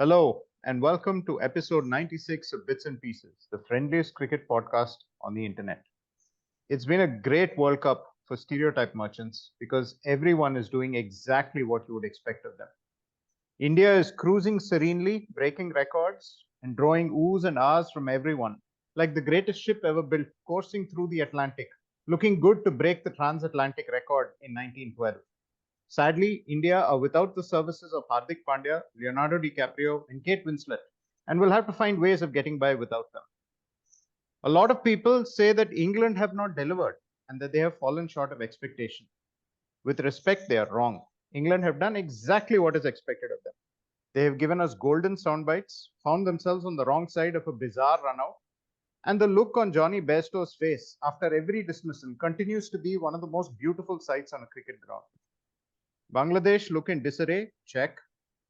Hello, and welcome to episode 96 of Bits and Pieces, the friendliest cricket podcast on the internet. It's been a great World Cup for stereotype merchants because everyone is doing exactly what you would expect of them. India is cruising serenely, breaking records, and drawing oohs and ahs from everyone, like the greatest ship ever built, coursing through the Atlantic, looking good to break the transatlantic record in 1912. Sadly, India are without the services of Hardik Pandya, Leonardo DiCaprio, and Kate Winslet, and will have to find ways of getting by without them. A lot of people say that England have not delivered and that they have fallen short of expectation. With respect, they are wrong. England have done exactly what is expected of them. They have given us golden sound bites, found themselves on the wrong side of a bizarre run out, and the look on Johnny Bairstow's face after every dismissal continues to be one of the most beautiful sights on a cricket ground. Bangladesh look in disarray, check.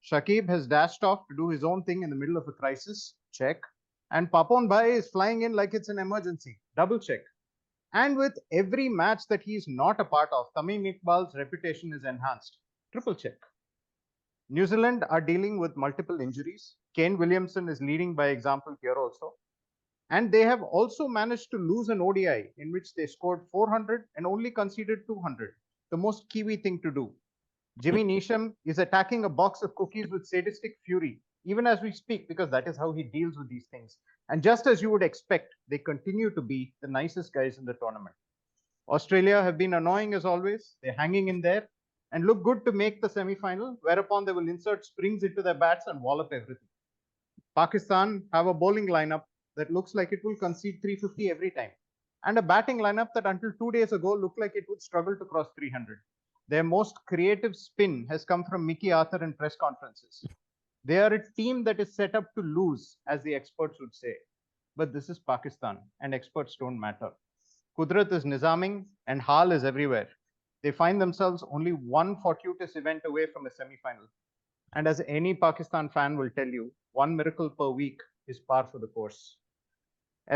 Shakib has dashed off to do his own thing in the middle of a crisis, check. And Papon Bhai is flying in like it's an emergency, double check. And with every match that he is not a part of, Tamim Iqbal's reputation is enhanced, triple check. New Zealand are dealing with multiple injuries. Kane Williamson is leading by example here also. And they have also managed to lose an ODI in which they scored 400 and only conceded 200, the most Kiwi thing to do. Jimmy Neesham is attacking a box of cookies with sadistic fury, even as we speak, because that is how he deals with these things. And just as you would expect, they continue to be the nicest guys in the tournament. Australia have been annoying as always. They're hanging in there and look good to make the semi-final, whereupon they will insert springs into their bats and wallop everything. Pakistan have a bowling lineup that looks like it will concede 350 every time, and a batting lineup that until 2 days ago looked like it would struggle to cross 300. Their most creative spin has come from Mickey Arthur in press conferences. They are a team that is set up to lose, as the experts would say. But this is Pakistan, and experts don't matter. Kudrat is nizaming, and Hal is everywhere. They find themselves only one fortuitous event away from a semi-final. And as any Pakistan fan will tell you, one miracle per week is par for the course.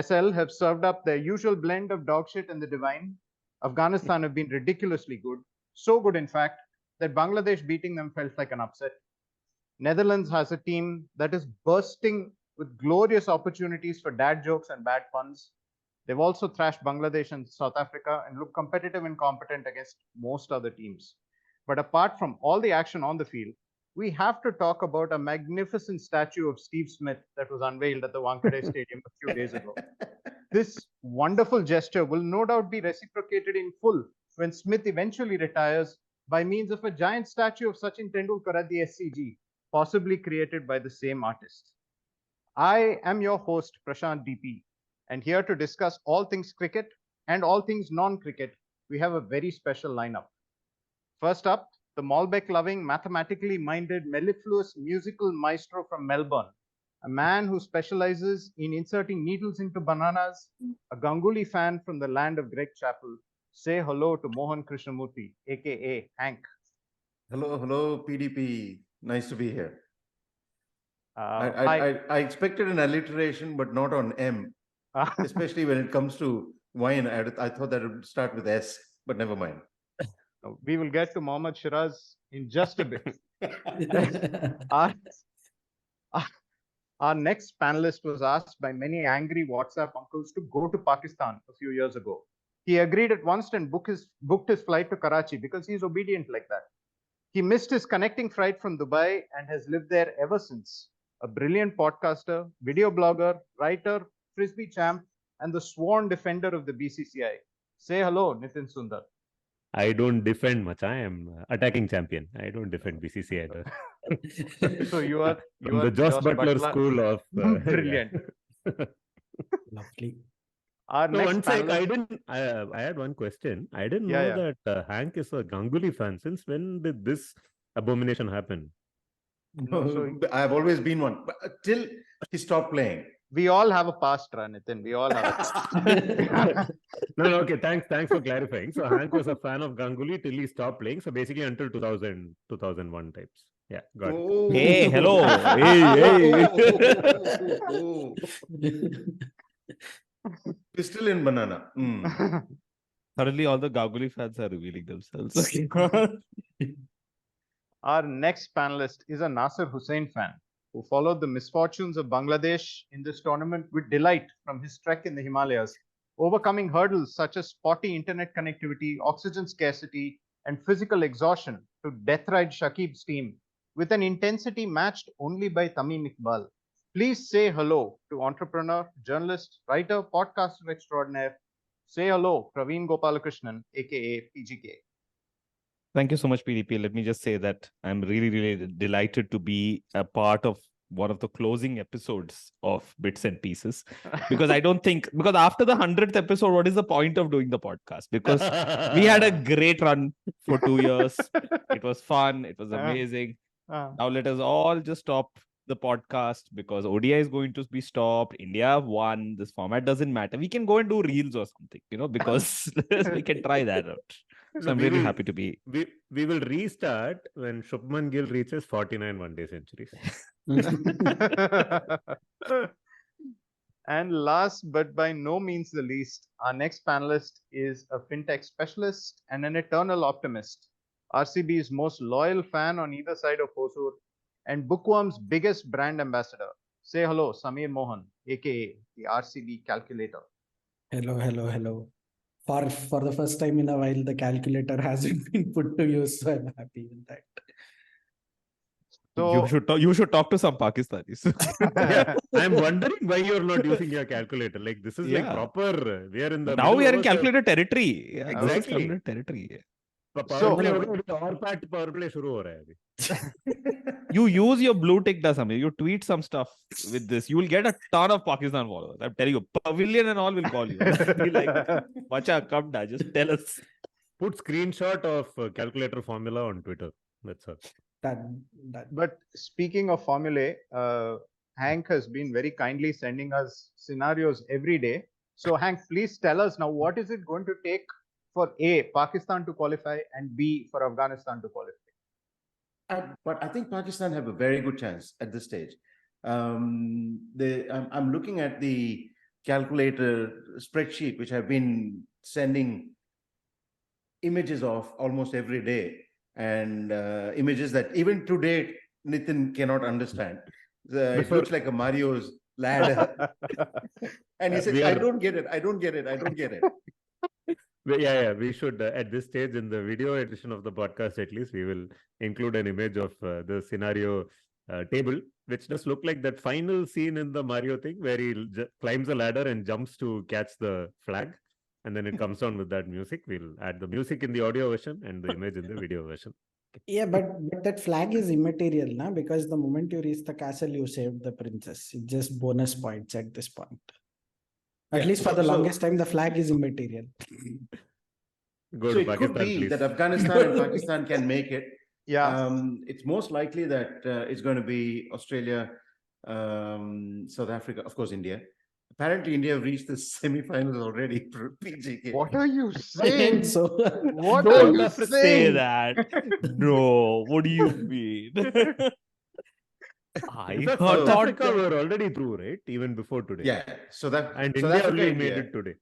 SL have served up their usual blend of dog shit and the divine. Afghanistan have been ridiculously good. So good, in fact, that Bangladesh beating them felt like an upset. Netherlands has a team that is bursting with glorious opportunities for dad jokes and bad puns. They've also thrashed Bangladesh and South Africa and look competitive and competent against most other teams. But apart from all the action on the field, we have to talk about a magnificent statue of Steve Smith that was unveiled at the Wankhede Stadium a few days ago. This wonderful gesture will no doubt be reciprocated in full when Smith eventually retires by means of a giant statue of Sachin Tendulkar at the SCG, possibly created by the same artist. I am your host, Prashant DP, and here to discuss all things cricket and all things non-cricket, we have a very special lineup. First up, the Malbec-loving, mathematically minded, mellifluous musical maestro from Melbourne, a man who specializes in inserting needles into bananas, a Ganguly fan from the land of Greg Chappell. Say hello to Mohan Krishnamurthy, aka Hank. Hello, PDP. Nice to be here. Hi. I expected an alliteration, but not on M, especially when it comes to wine. I thought that it would start with S, but never mind. We will get to Mohammad Shiraz in just a bit. our, our next panelist was asked by many angry WhatsApp uncles to go to Pakistan a few years ago. He agreed at once and booked his flight to Karachi because he's obedient like that. He missed his connecting flight from Dubai and has lived there ever since. A brilliant podcaster, video blogger, writer, frisbee champ, and the sworn defender of the BCCI. Say hello, Nitin Sundar. I don't defend much. I am attacking champion. I don't defend BCCI either. So you are From the Joss Butler school of brilliant. Lovely. Our No, next one sec. panelist- I had one question. I didn't Yeah, know that Hank is a Ganguly fan. Since when did this abomination happen? No, so- I've always been one, but till he stopped playing. We all have a past, Nitin. We all have No, okay. Thanks for clarifying. So Hank was a fan of Ganguly till he stopped playing. So basically until 2000, 2001 types. Yeah, got it. Oh. Hey, hello. Pistol in banana. Suddenly, all the Ganguly fans are revealing themselves. Our next panelist is a Nasser Hussain fan who followed the misfortunes of Bangladesh in this tournament with delight from his trek in the Himalayas, overcoming hurdles such as spotty internet connectivity, oxygen scarcity, and physical exhaustion to death ride Shakib's team with an intensity matched only by Tamim Iqbal. Please say hello to entrepreneur, journalist, writer, podcaster extraordinaire. Say hello, Praveen Gopalakrishnan, aka PGK. Thank you so much, PDP. Let me just say that I'm really, really delighted to be a part of one of the closing episodes of Bits and Pieces. Because I don't think, because after the 100th episode, what is the point of doing the podcast? Because we had a great run for 2 years. It was fun. It was amazing. Now let us all just stop the podcast because ODI is going to be stopped. India won. This format doesn't matter. We can go and do reels or something, because we can try that out. So I'm really happy to be. We will restart when Shubman Gill reaches 49 one-day centuries. And last but by no means the least, our next panelist is a fintech specialist and an eternal optimist, RCB's most loyal fan on either side of Hosur, and Bookworm's biggest brand ambassador. Say hello, Samir Mohan, aka the RCB calculator. Hello. For the first time in a while, the calculator hasn't been put to use, so I'm happy with that. So You should talk to some Pakistanis. Yeah, I'm wondering why you're not using your calculator. Like this is like proper. We are in the now we are in middle of calculator territory. Yeah, exactly. Calculator territory. Power play power play शुरू हो रहा है अभी. You use your blue tick, Samir. You tweet some stuff with this. You will get a ton of Pakistan followers. I'm telling you, Pavilion and all will call you. Be like, Macha, come da, just tell us. Put screenshot of calculator formula on Twitter. That's all. Done. But speaking of formulae, Hank has been very kindly sending us scenarios every day. So Hank, please tell us now, what is it going to take for A, Pakistan to qualify, and B, for Afghanistan to qualify? But I think Pakistan have a very good chance at this stage. I'm looking at the calculator spreadsheet, which I've been sending images of almost every day, and images that even today Nitin cannot understand. It looks like a Mario's ladder. And he says, I don't get it. Yeah. We should, at this stage in the video edition of the podcast, at least, we will include an image of the scenario table, which does look like that final scene in the Mario thing where he climbs a ladder and jumps to catch the flag. And then it comes down with that music. We'll add the music in the audio version and the image in the video version. Yeah, but that flag is immaterial, na? Because the moment you reach the castle, you saved the princess. It's just bonus points at this point. At least for the longest time, the flag is immaterial. So it Pakistan, could be please. that Afghanistan and Pakistan can make it. Yeah. It's most likely that it's going to be Australia, South Africa, of course, India. Apparently, India have reached the semi-finals already. PGK. What are you I saying? think so. What are you say saying? that. No, what do you mean? I South thought Africa were already through, right? Even before today. Yeah. So that And South India Africa, only India, made it today.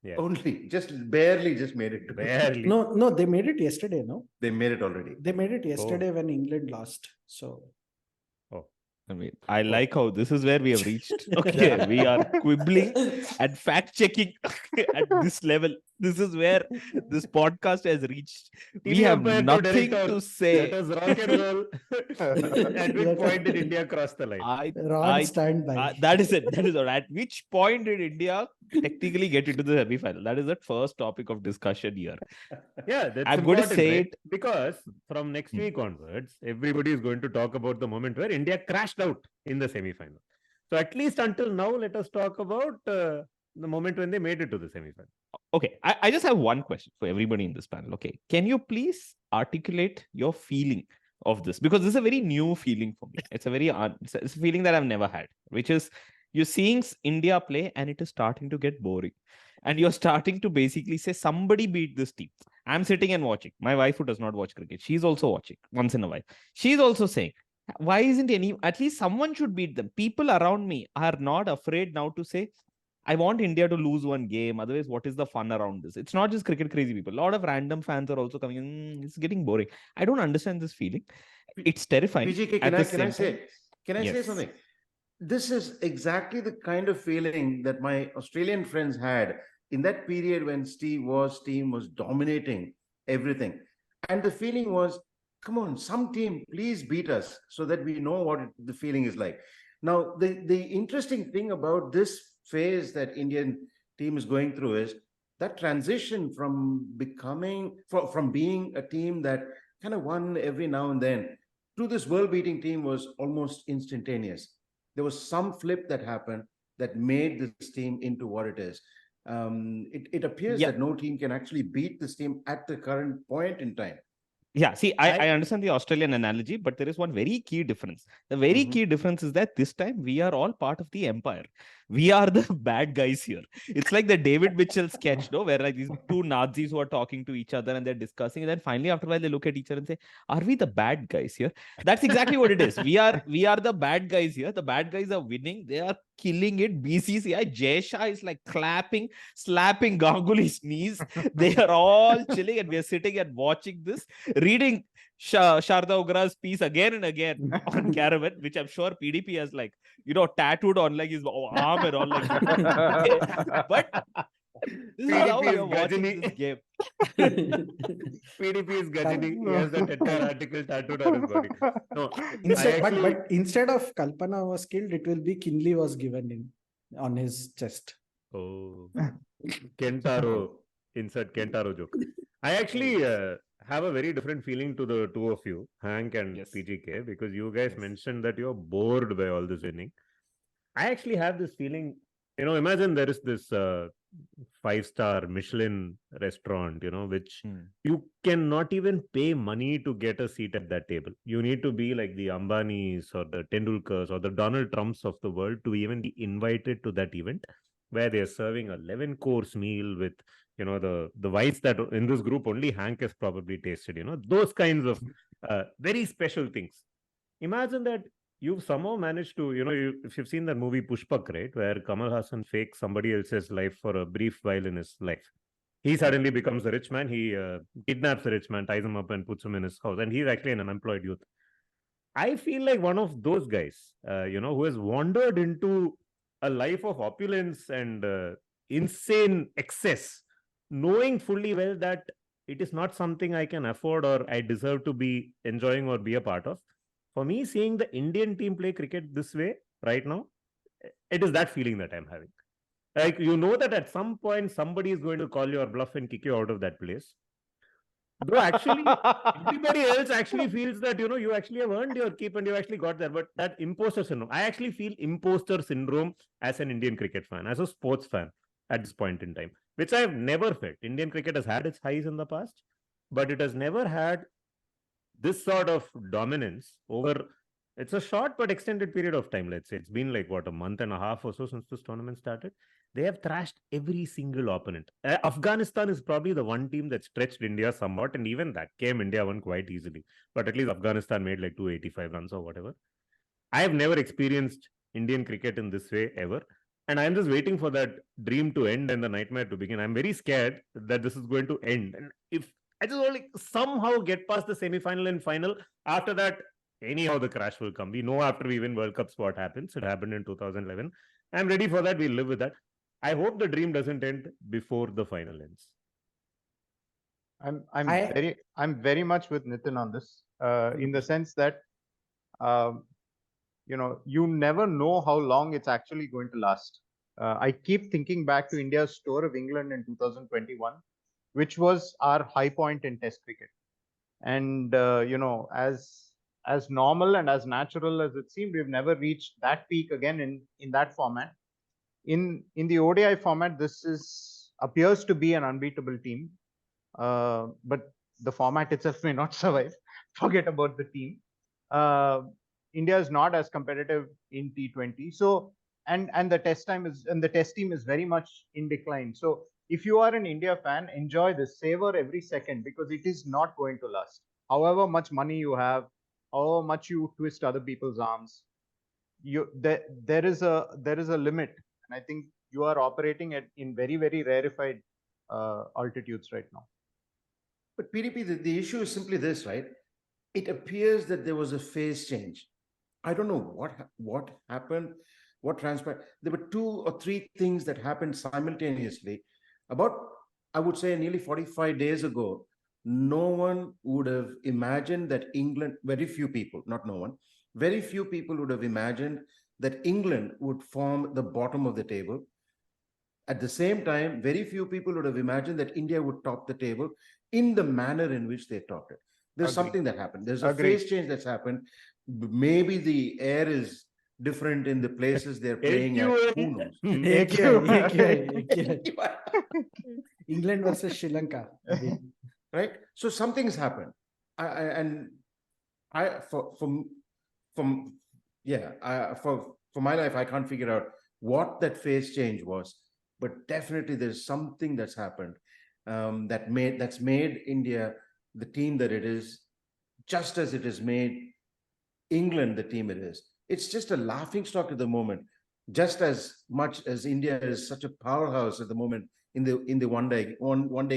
Yeah. only barely made it. Today. Barely. No, they made it yesterday, no? They made it already. They made it yesterday when England lost. So I mean, I like how this is where we have reached. Okay, we are quibbling and fact checking at this level. This is where this podcast has reached. We TV have umpire nothing director, to say. Let us rock and roll. At which point did India cross the line? Ron standby. That is it. That is all. At which point did India technically get into the semi-final? That is the first topic of discussion here. Yeah, that's I'm going to important, say right? it Because from next week onwards, everybody is going to talk about the moment where India crashed out in the semi-final. So at least until now, let us talk about the moment when they made it to the semi-final. Okay, I just have one question for everybody in this panel. Okay, can you please articulate your feeling of this? Because this is a very new feeling for me. It's a very it's a feeling that I've never had, which is you're seeing India play and it is starting to get boring. And you're starting to basically say, somebody beat this team. I'm sitting and watching. My wife, who does not watch cricket, she's also watching once in a while. She's also saying, why isn't at least someone should beat them? People around me are not afraid now to say, I want India to lose one game. Otherwise, what is the fun around this? It's not just cricket crazy people. A lot of random fans are also coming in. It's getting boring. I don't understand this feeling. It's terrifying. PGK, Can I say Yes. something? This is exactly the kind of feeling that my Australian friends had in that period when Steve Waugh's team was dominating everything. And the feeling was, come on, some team, please beat us so that we know what the feeling is like. Now, the interesting thing about this phase that Indian team is going through is that transition from from being a team that kind of won every now and then to this world beating team was almost instantaneous. There was some flip that happened that made this team into what it is. It appears Yeah. that no team can actually beat this team at the current point in time. Yeah, see, I understand the Australian analogy, but there is one very key difference. The very key difference is that this time we are all part of the empire. We are the bad guys here. It's like the David Mitchell sketch, no, where like these two Nazis who are talking to each other and they're discussing, and then finally after a while they look at each other and say, "Are we the bad guys here?" That's exactly what it is. We are the bad guys here. The bad guys are winning. They are killing it. BCCI Jay Shah is like clapping, slapping Ganguly's knees. They are all chilling, and we are sitting and watching this, reading Sharda Ugra's piece again and again on Caravan, which I'm sure PDP has like, tattooed on like his arm and all like. But this is how we are watching this game. PDP is Gajini. He has that entire article tattooed on his body. No, but instead of Kalpana was killed, it will be Kinley was given on his chest. Oh, Kentaro, insert Kentaro joke. I actually have a very different feeling to the two of you, Hank and PGK, because you guys mentioned that you're bored by all this winning. I actually have this feeling, imagine there is this 5-star Michelin restaurant, which you cannot even pay money to get a seat at that table. You need to be like the Ambanis or the Tendulkars or the Donald Trumps of the world to even be invited to that event, where they're serving a 11-course meal with, the wines that in this group only Hank has probably tasted, those kinds of very special things. Imagine that you've somehow managed to, if you've seen that movie Pushpak, right, where Kamal Hassan fakes somebody else's life for a brief while in his life. He suddenly becomes a rich man. He kidnaps a rich man, ties him up and puts him in his house. And he's actually an unemployed youth. I feel like one of those guys, who has wandered into a life of opulence and insane excess, knowing fully well that it is not something I can afford or I deserve to be enjoying or be a part of. For me, seeing the Indian team play cricket this way right now, it is that feeling that I'm having. Like, that at some point somebody is going to call your bluff and kick you out of that place. Though actually, everybody else actually feels that, you actually have earned your keep and you actually got there. But that imposter syndrome, I actually feel imposter syndrome as an Indian cricket fan, as a sports fan at this point in time, which I have never felt. Indian cricket has had its highs in the past, but it has never had this sort of dominance over, it's a short but extended period of time. Let's say it's been like a month and a half or so since this tournament started. They have thrashed every single opponent. Afghanistan is probably the one team that stretched India somewhat, and even that came India won quite easily. But at least Afghanistan made like 285 runs or whatever. I have never experienced Indian cricket in this way ever. And I'm just waiting for that dream to end and the nightmare to begin. I'm very scared that this is going to end. And if I just only somehow get past the semi-final and final, after that, anyhow, the crash will come. We know after we win World Cups what happens. It happened in 2011. I'm ready for that. We'll live with that. I hope the dream doesn't end before the final ends. I'm very much with Nitin on this, in the sense that you never know how long it's actually going to last. I keep thinking back to India's tour of England in 2021, which was our high point in Test cricket, and as normal and as natural as it seemed, we've never reached that peak again in that format. In the ODI format, this appears to be an unbeatable team, but the format itself may not survive. Forget about the team. India is not as competitive in T20, so and the test team is very much in decline. So if you are an India fan, enjoy this, savor every second, because it is not going to last. However much money you have, however much you twist other people's arms, there is a limit, and I think you are operating in very, very rarefied altitudes right now. But PDP, the issue is simply this, right? It appears that there was a phase change. I don't know what happened, what transpired. There were 2 or 3 things that happened simultaneously. About, I would say, nearly 45 days ago, no one would have imagined that England, very few people, not no one, very few people would have imagined that England would form the bottom of the table. At the same time, very few people would have imagined that India would top the table in the manner in which they topped it. There's Agree. something that happened. There's a Agree. phase change that's happened. Maybe the air is different in the places they're playing at. Who knows? AQI. England versus Sri Lanka. Right? So something's happened. For my life, I can't figure out what that phase change was, but definitely there's something that's happened that's made India the team that it is, just as it has made England the team it is. It's just a laughing stock at the moment, just as much as India is such a powerhouse at the moment in the one day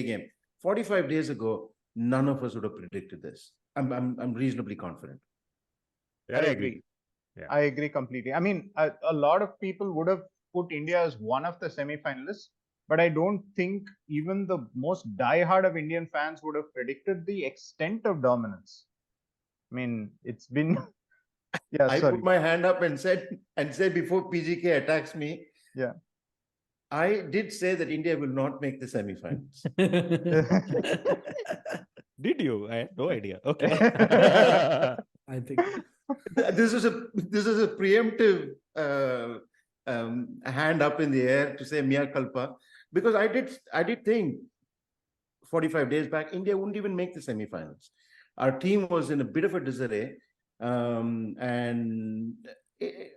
game. 45 days ago, none of us would have predicted this. I'm reasonably confident. Yeah, I agree. Yeah. I agree completely. I mean, a lot of people would have put India as one of the semi-finalists, but I don't think even the most diehard of Indian fans would have predicted the extent of dominance. I mean, it's been. Yeah, I sorry. put my hand up and said before PGK attacks me. Yeah. I did say that India will not make the semi-finals. Did you? I had no idea. Okay. I think this is a preemptive hand up in the air to say Mia Kalpa, because I did think 45 days back India wouldn't even make the semi-finals. Our team was in a bit of a disarray, and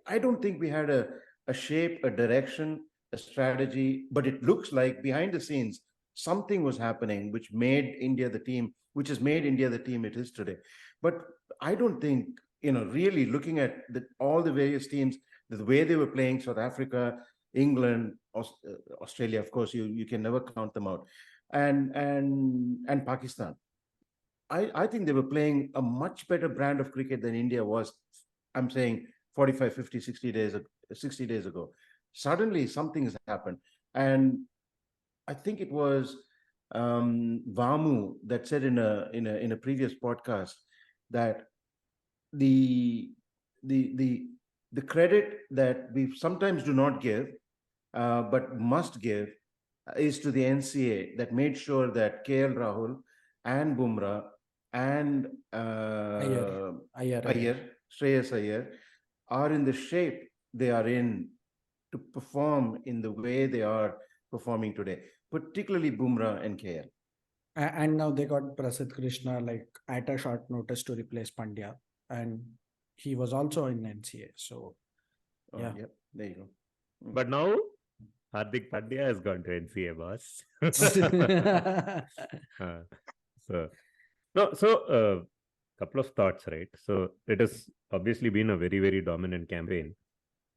I don't think we had a shape, a direction, a strategy, but it looks like behind the scenes something was happening which made India the team, which has made India the team it is today. But I don't think, really looking at all the various teams, the way they were playing, South Africa, England, Australia, of course, you can never count them out, and Pakistan. I think they were playing a much better brand of cricket than India was, I'm saying 45, 50, 60 days ago. Suddenly something has happened. And I think it was Vamu that said in a previous podcast that the credit that we sometimes do not give, but must give, is to the NCA that made sure that KL Rahul and Bumrah and Shreyas Iyer are in the shape they are in to perform in the way they are performing today, particularly Bumrah and KL. And now they got Prasidh Krishna at a short notice to replace Pandya, and he was also in NCA. So Yep, there you go. But now Hardik Pandya has gone to NCA, boss. Couple of thoughts, right? So it has obviously been a very, very dominant campaign.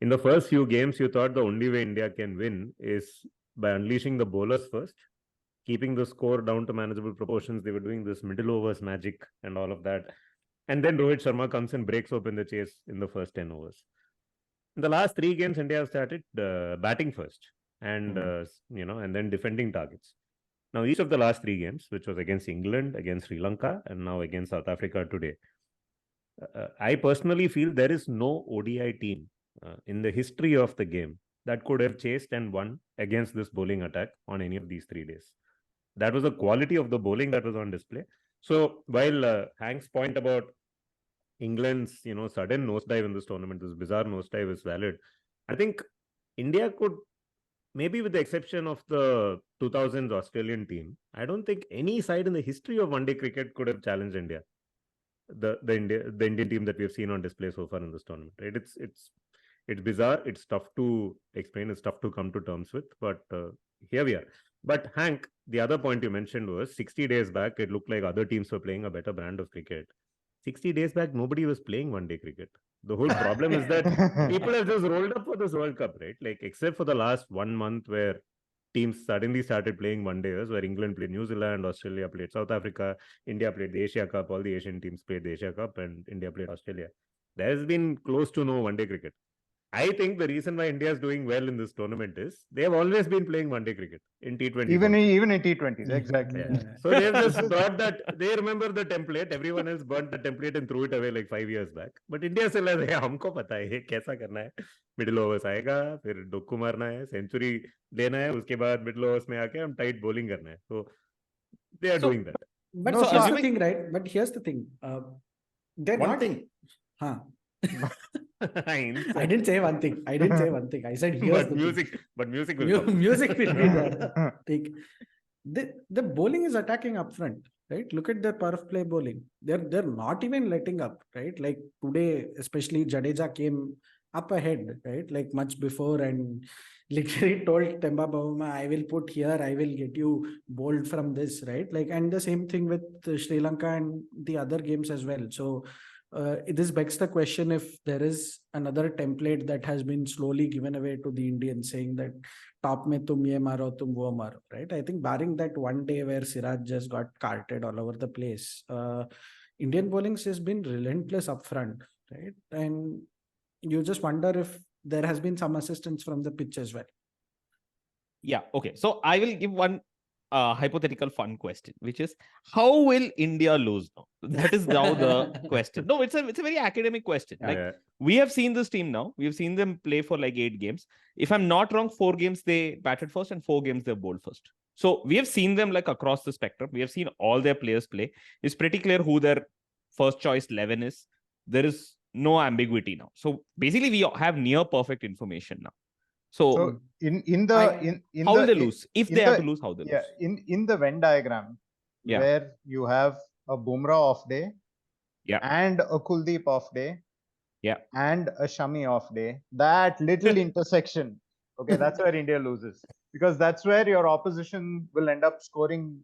In the first few games, you thought the only way India can win is by unleashing the bowlers first, keeping the score down to manageable proportions. They were doing this middle overs magic and all of that. And then Rohit Sharma comes and breaks open the chase in the first 10 overs. In the last 3 games, India have started batting first and, and then defending targets. Now, each of the last 3 games, which was against England, against Sri Lanka, and now against South Africa today, I personally feel there is no ODI team in the history of the game that could have chased and won against this bowling attack on any of these 3 days. That was the quality of the bowling that was on display. So while Hank's point about England's sudden nosedive in this tournament, this bizarre nosedive, is valid, I think India could, maybe with the exception of the 2000s Australian team, I don't think any side in the history of one-day cricket could have challenged India. The Indian team that we have seen on display so far in this tournament, right? It's bizarre. It's tough to explain. It's tough to come to terms with. But here we are. But Hank, the other point you mentioned was 60 days back, it looked like other teams were playing a better brand of cricket. 60 days back, nobody was playing one-day cricket. The whole problem is that people have just rolled up for this World Cup, right? Except for the last 1 month where teams suddenly started playing one-dayers, where England played New Zealand, Australia played South Africa, India played the Asia Cup, all the Asian teams played the Asia Cup, and India played Australia. There's been close to no one-day cricket. I think the reason why India is doing well in this tournament is they have always been playing one-day cricket in T20s. Even also. in T20s, exactly. Yeah. So they've just brought that. They remember the template. Everyone else burnt the template and threw it away like 5 years back. But India still has, हमको पता है ये कैसा करना है. Middle overs आएगा, फिर डुक्कू मारना है, century लेना है, उसके बाद middle overs में आके हम tight bowling करना है. So they are doing that. But No, here's so the thing, right? But here's the thing. They're One not. thing. Huh. I I didn't say one thing. I didn't say one thing. I said here's but the music, thing. but music will come. Music will be there. Like, the bowling is attacking up front, right? Look at their power of play bowling. They're not even letting up, right? Like today, especially Jadeja came up ahead, right? Like much before, and literally told Temba Bavuma, I will put here, I will get you bowled from this, right? Like, and the same thing with Sri Lanka and the other games as well. So this begs the question if there is another template that has been slowly given away to the Indians, saying that top mein tum ye maro, tum wo maro, right? I think barring that one day where Siraj just got carted all over the place, Indian bowling has been relentless up front, right? And you just wonder if there has been some assistance from the pitch as well. Yeah, okay. So I will give one hypothetical fun question, which is how will India lose now? That is now the question. No, it's a very academic question. Like we have seen this team now. We've seen them play for like 8 games. If I'm not wrong, 4 games they batted first and 4 games they bowled first. So we have seen them like across the spectrum. We have seen all their players play. It's pretty clear who their first choice 11 is. There is no ambiguity now. So basically we have near perfect information now. So how will they lose? If they have to lose, how they lose? Yeah, in the Venn diagram, where you have a Bumrah off day, and a Kuldeep off day, and a Shami off day, that little intersection, okay, that's where India loses, because that's where your opposition will end up scoring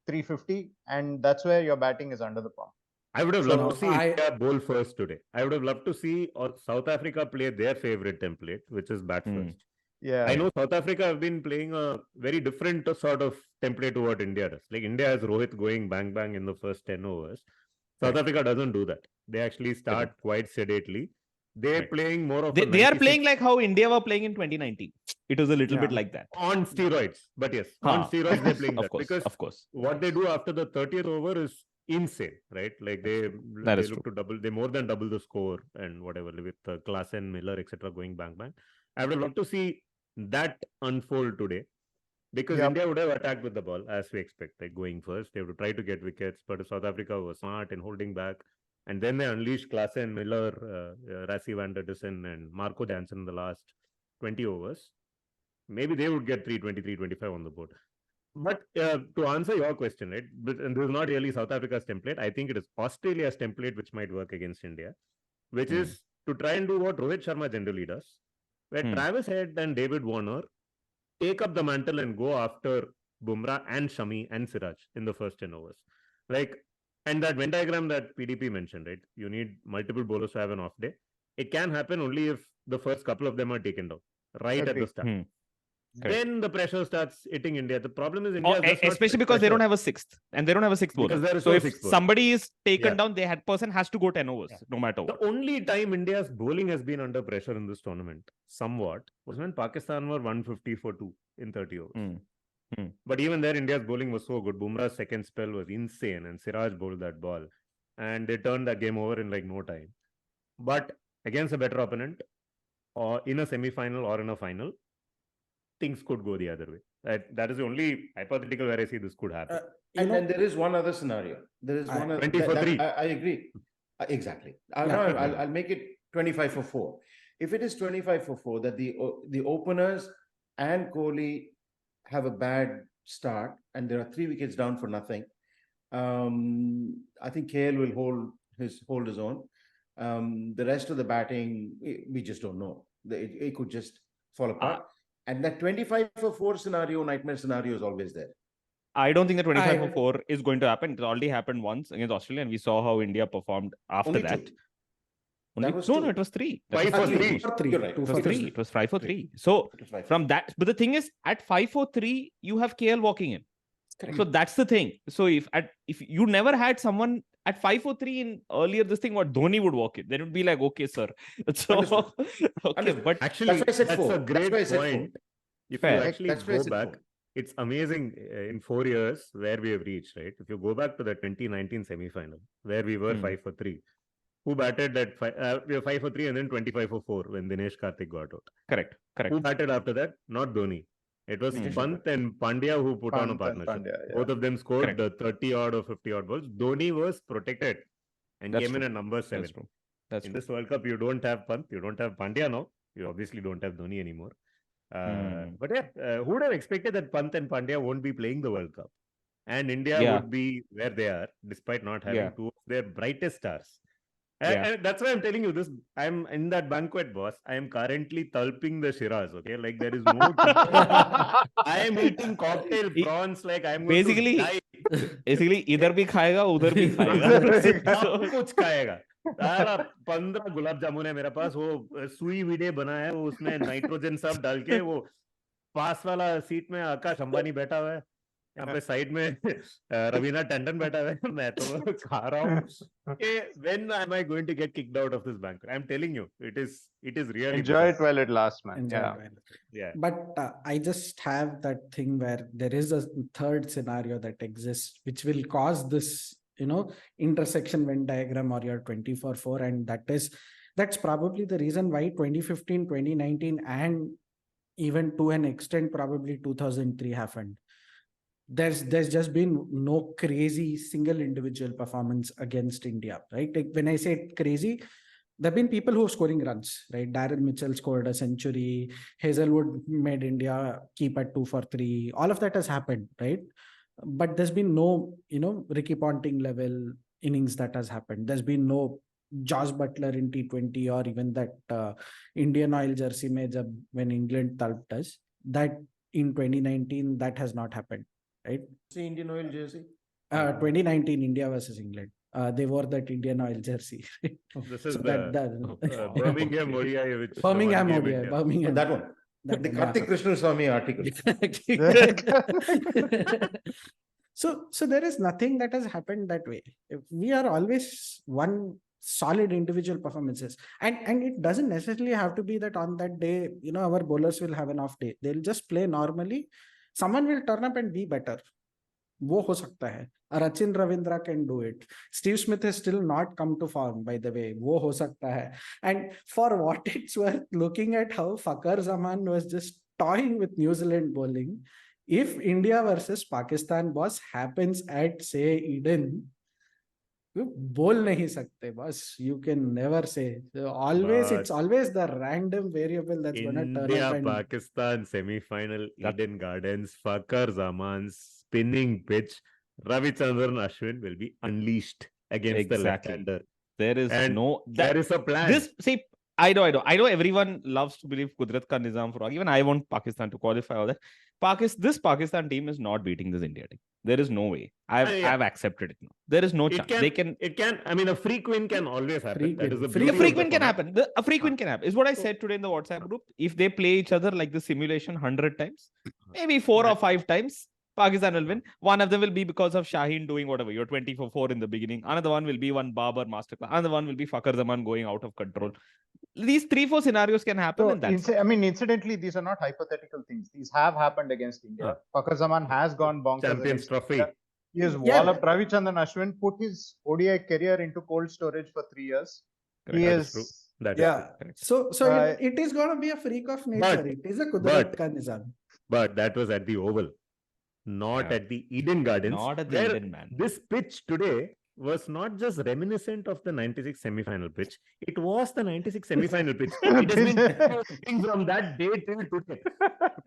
350, and that's where your batting is under the pump. I would have loved to see India bowl first today. I would have loved to see South Africa play their favorite template, which is bat first. Yeah, I know South Africa have been playing a very different sort of template to what India does. Like India has Rohit going bang bang in the first 10 overs. South Africa doesn't do that. They actually start quite sedately. They're playing more of they are playing like how India were playing in 2019. It was a little bit like that. On steroids. But yes, on steroids they're playing that. Because of course. What they do after the 30th over is insane, right? Like they look to double, they more than double the score and whatever with Klaasen, Miller, etc. going bang bang. I would have loved to see that unfold today, because India would have attacked with the ball as we expect, like going first. They would try to get wickets, but South Africa was smart in holding back, and then they unleashed Klaasen, Miller, Rassie van der Dussen, and Marco Jansen in the last 20 overs. Maybe they would get 320, 325 on the board. But to answer your question, right, and this is not really South Africa's template. I think it is Australia's template which might work against India, which is to try and do what Rohit Sharma generally does, where Travis Head and David Warner take up the mantle and go after Bumrah and Shami and Siraj in the first 10 overs. Like, and that Venn diagram that PDP mentioned, right? You need multiple bowlers to have an off day. It can happen only if the first couple of them are taken down right at the start. Then the pressure starts hitting India. The problem is India, especially because they don't have a sixth, and they don't have a sixth bowler. So if somebody is taken down, person has to go 10 overs, no matter what. The only time India's bowling has been under pressure in this tournament, somewhat, was when Pakistan were 150 for 2 in 30 overs. But even there, India's bowling was so good. Bumrah's second spell was insane, and Siraj bowled that ball, and they turned that game over in like no time. But against a better opponent, or in a semi-final or in a final, things could go the other way. That is the only hypothetical where I see this could happen. And there is one other scenario. There is one other. 20 for 3. I agree. Exactly. I'll make it 25 for 4. If it is 25 for 4, that the openers and Kohli have a bad start and there are 3 wickets down for nothing, I think KL will hold his own. The rest of the batting, we just don't know. It could just fall apart. And that 25 for 4 scenario, nightmare scenario, is always there. I don't think the 25 for 4 is going to happen. It already happened once against Australia, and we saw how India performed after that. No, it was 3. 5 for 3. It was 3. It was 5 for 3. So from that, but the thing is, at 5 for 3, you have KL walking in. Correct. So that's the thing. So if you never had someone at 5 for 3 in earlier this thing, what Dhoni would walk in. Then it would be like, okay, sir. So Understood. okay, Understood. but Actually, That's why I said that's four. a That's great why I said point. four. If Fair. you actually That's why I go said back, four. it's amazing in 4 years where we have reached, right? If you go back to the 2019 semi-final, where we were 5 for 3, who batted at we were 5 for 3 and then 25 for 4 when Dinesh Karthik got out. correct. Who batted after that? Not Dhoni. It was Pant and Pandya who put on a Pant and partnership. Pandya, yeah. Both of them scored Correct. 30 odd or 50 odd balls. Dhoni was protected and That's came in true. at number 7. That's true. That's In true. this World Cup, you don't have Pant, you don't have Pandya now. You obviously don't have Dhoni anymore. But yeah, who would have expected that Pant and Pandya won't be playing the World Cup? And India Yeah. would be where they are, despite not having Yeah. two of their brightest stars. Yeah. And that's why I'm telling you this. I'm in that banquet, boss. I am currently tulping the Shiraz. Okay, like there is no. I am eating cocktail prawns like I'm going Basically, to die. basically, इधर भी खाएगा, उधर भी खाएगा. सब कुछ खाएगा. सारा 15 गुलाब जामुन है मेरे पास. वो सुई विडे बना है. वो उसमें नाइट्रोजन सब डाल के वो पास वाला सीट में आकाश अंबानी बैठा हुआ है. यहाँ पे साइड में रवीना टंडन बैठा हुआ है. मैं तो खा रहा हूँ. When am I going to get kicked out of this banquet? I'm telling you, it is really Enjoy it bizarre. while it lasts, man. Enjoy Yeah. it well. Yeah. But I just have that thing where there is a third scenario that exists, which will cause this, intersection Venn diagram or your 24/4. And that's probably the reason why 2015, 2019, and even to an extent, probably 2003 happened. There's just been no crazy single individual performance against India, right? Like when I say crazy, there have been people who are scoring runs, right? Darren Mitchell scored a century. Hazelwood made India keep at 2 for 3. All of that has happened, right? But there's been no, Ricky Ponting level innings that has happened. There's been no Josh Butler in T20 or even that Indian oil jersey mein when England tulped us. That in 2019, that has not happened, right? See Indian oil jersey. 2019 India versus England. They wore that Indian oil jersey. This is So the Birmingham ODI, which Birmingham won game ODI, India. Birmingham. That one. That The one, Karthik Krishnaswamy article. So there is nothing that has happened that way. We are always one solid individual performances, and it doesn't necessarily have to be that on that day, our bowlers will have an off day. They'll just play normally. Someone will turn up and be better. वो हो सकता है. Sachin Ravindra can do it. Steve Smith has still not come to form, by the way. वो हो सकता है. And for what it's worth, looking at how Fakhar Zaman was just toying with New Zealand bowling, if India versus Pakistan boss happens at, say, Eden, you bowl nahi sakte, boss. You can never say. It's always the random variable that's going to turn up. India Pakistan semi-final, Eden Gardens, Fakhar Zaman's spinning pitch, Ravichandran Ashwin will be unleashed against the left-hander. There is there is a plan. I know everyone loves to believe Kudrat ka Nizam for even I want Pakistan to qualify all that. This Pakistan team is not beating this India team. There is no way. I've accepted it now. There is no chance. It can. I mean, a freak win can always happen. That is the a freak win can happen. A freak win can happen. Is what I said today in the WhatsApp group. If they play each other like the simulation 100 times, maybe 4 or 5 times, Pakistan will win. One of them will be because of Shaheen doing whatever. You're 20 for 4 in the beginning. Another one will be one Babar masterclass. Another one will be Fakhar Zaman going out of control. These 3-4 scenarios can happen. Incidentally, these are not hypothetical things. These have happened against India. Fakhar Zaman has gone bonkers. Champions Trophy. India. He has walloped Ravichandran Ashwin, put his ODI career into cold storage for 3 years. Correct. That is true. That is true. So it is going to be a freak of nature. It is a Kudrat ka Nizam. But that was at the Oval. Not at the Eden Gardens. Not at the Eden, man. This pitch today was not just reminiscent of the 96 semi-final pitch. It was the 96 semi-final pitch. It has been from that day till today.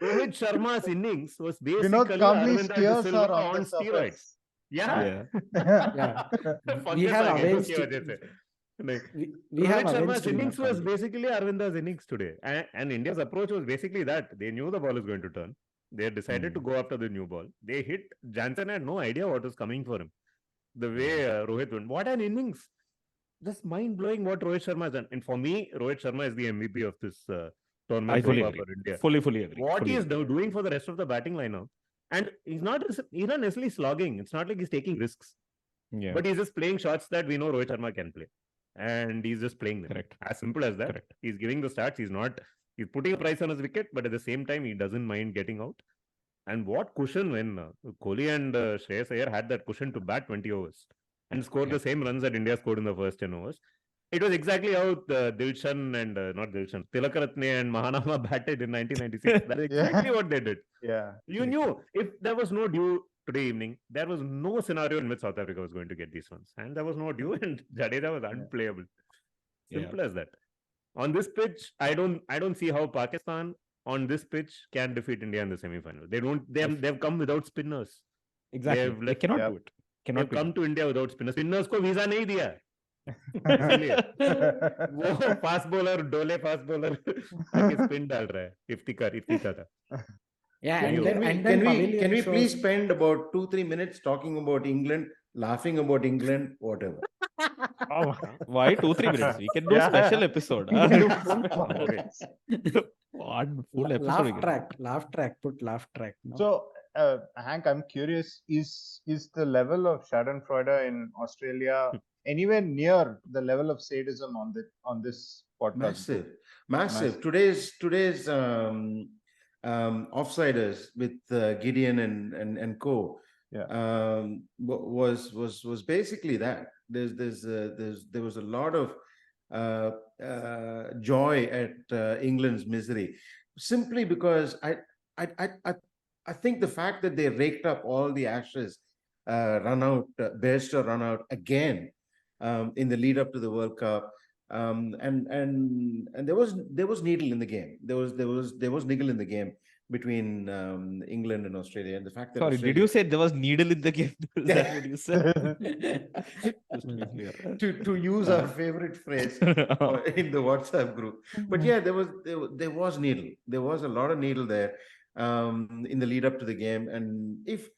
Rohit Sharma's innings was basically Arvind Silva on steroids. Yeah. We have arranged Rohit Sharma's innings was basically Arvinda's innings today. And India's approach was basically that. They knew the ball was going to turn. They decided to go after the new ball. They hit. Jansen had no idea what was coming for him. The way Rohit went. What an innings. Just mind-blowing what Rohit Sharma has done. And for me, Rohit Sharma is the MVP of this tournament. I fully agree. For India. Fully agree. What he is doing for the rest of the batting lineup. And he's not necessarily slogging. It's not like he's taking risks. Yeah. But he's just playing shots that we know Rohit Sharma can play. And he's just playing them. Correct. As simple as that. Correct. He's giving the stats. He's putting a price on his wicket, but at the same time, he doesn't mind getting out. And what cushion when Kohli and Shreyas Iyer had that cushion to bat 20 overs and score the same runs that India scored in the first 10 overs. It was exactly how Dilshan and not Dilshan, Tilakaratne and Mahanama batted in 1996. That's exactly what they did. Yeah. You knew if there was no dew today evening, there was no scenario in which South Africa was going to get these runs. And there was no dew, and Jadeja was unplayable. Simple as that. On this pitch, I don't see how Pakistan on this pitch can defeat India in the semi-final. They've come without spinners. Exactly. They cannot do it. They've come to India without spinners. Spinners को visa नहीं दिया. वो fast bowler, Dole fast bowler spin डाल रहा है. इफ्तिकार का. Yeah, Can we please spend about 2-3 minutes talking about England, laughing about England, whatever? Why 2-3 minutes? We can do a special episode. Full episode. Laugh track. Put laugh track. No? So, Hank, I'm curious: is the level of Schadenfreude in Australia anywhere near the level of sadism on this podcast? Massive. Today's offsiders with Gideon and co. Was basically that. There was a lot of joy at England's misery, simply because I think the fact that they raked up all the Ashes Bairstow run out again in the lead up to the World Cup, and there was needle in the game. There was niggle in the game between England and Australia, and the fact that did you say there was needle in the game? Is that what you said? to use our favorite phrase in the WhatsApp group. But yeah, there was needle. There was a lot of needle there in the lead up to the game, and if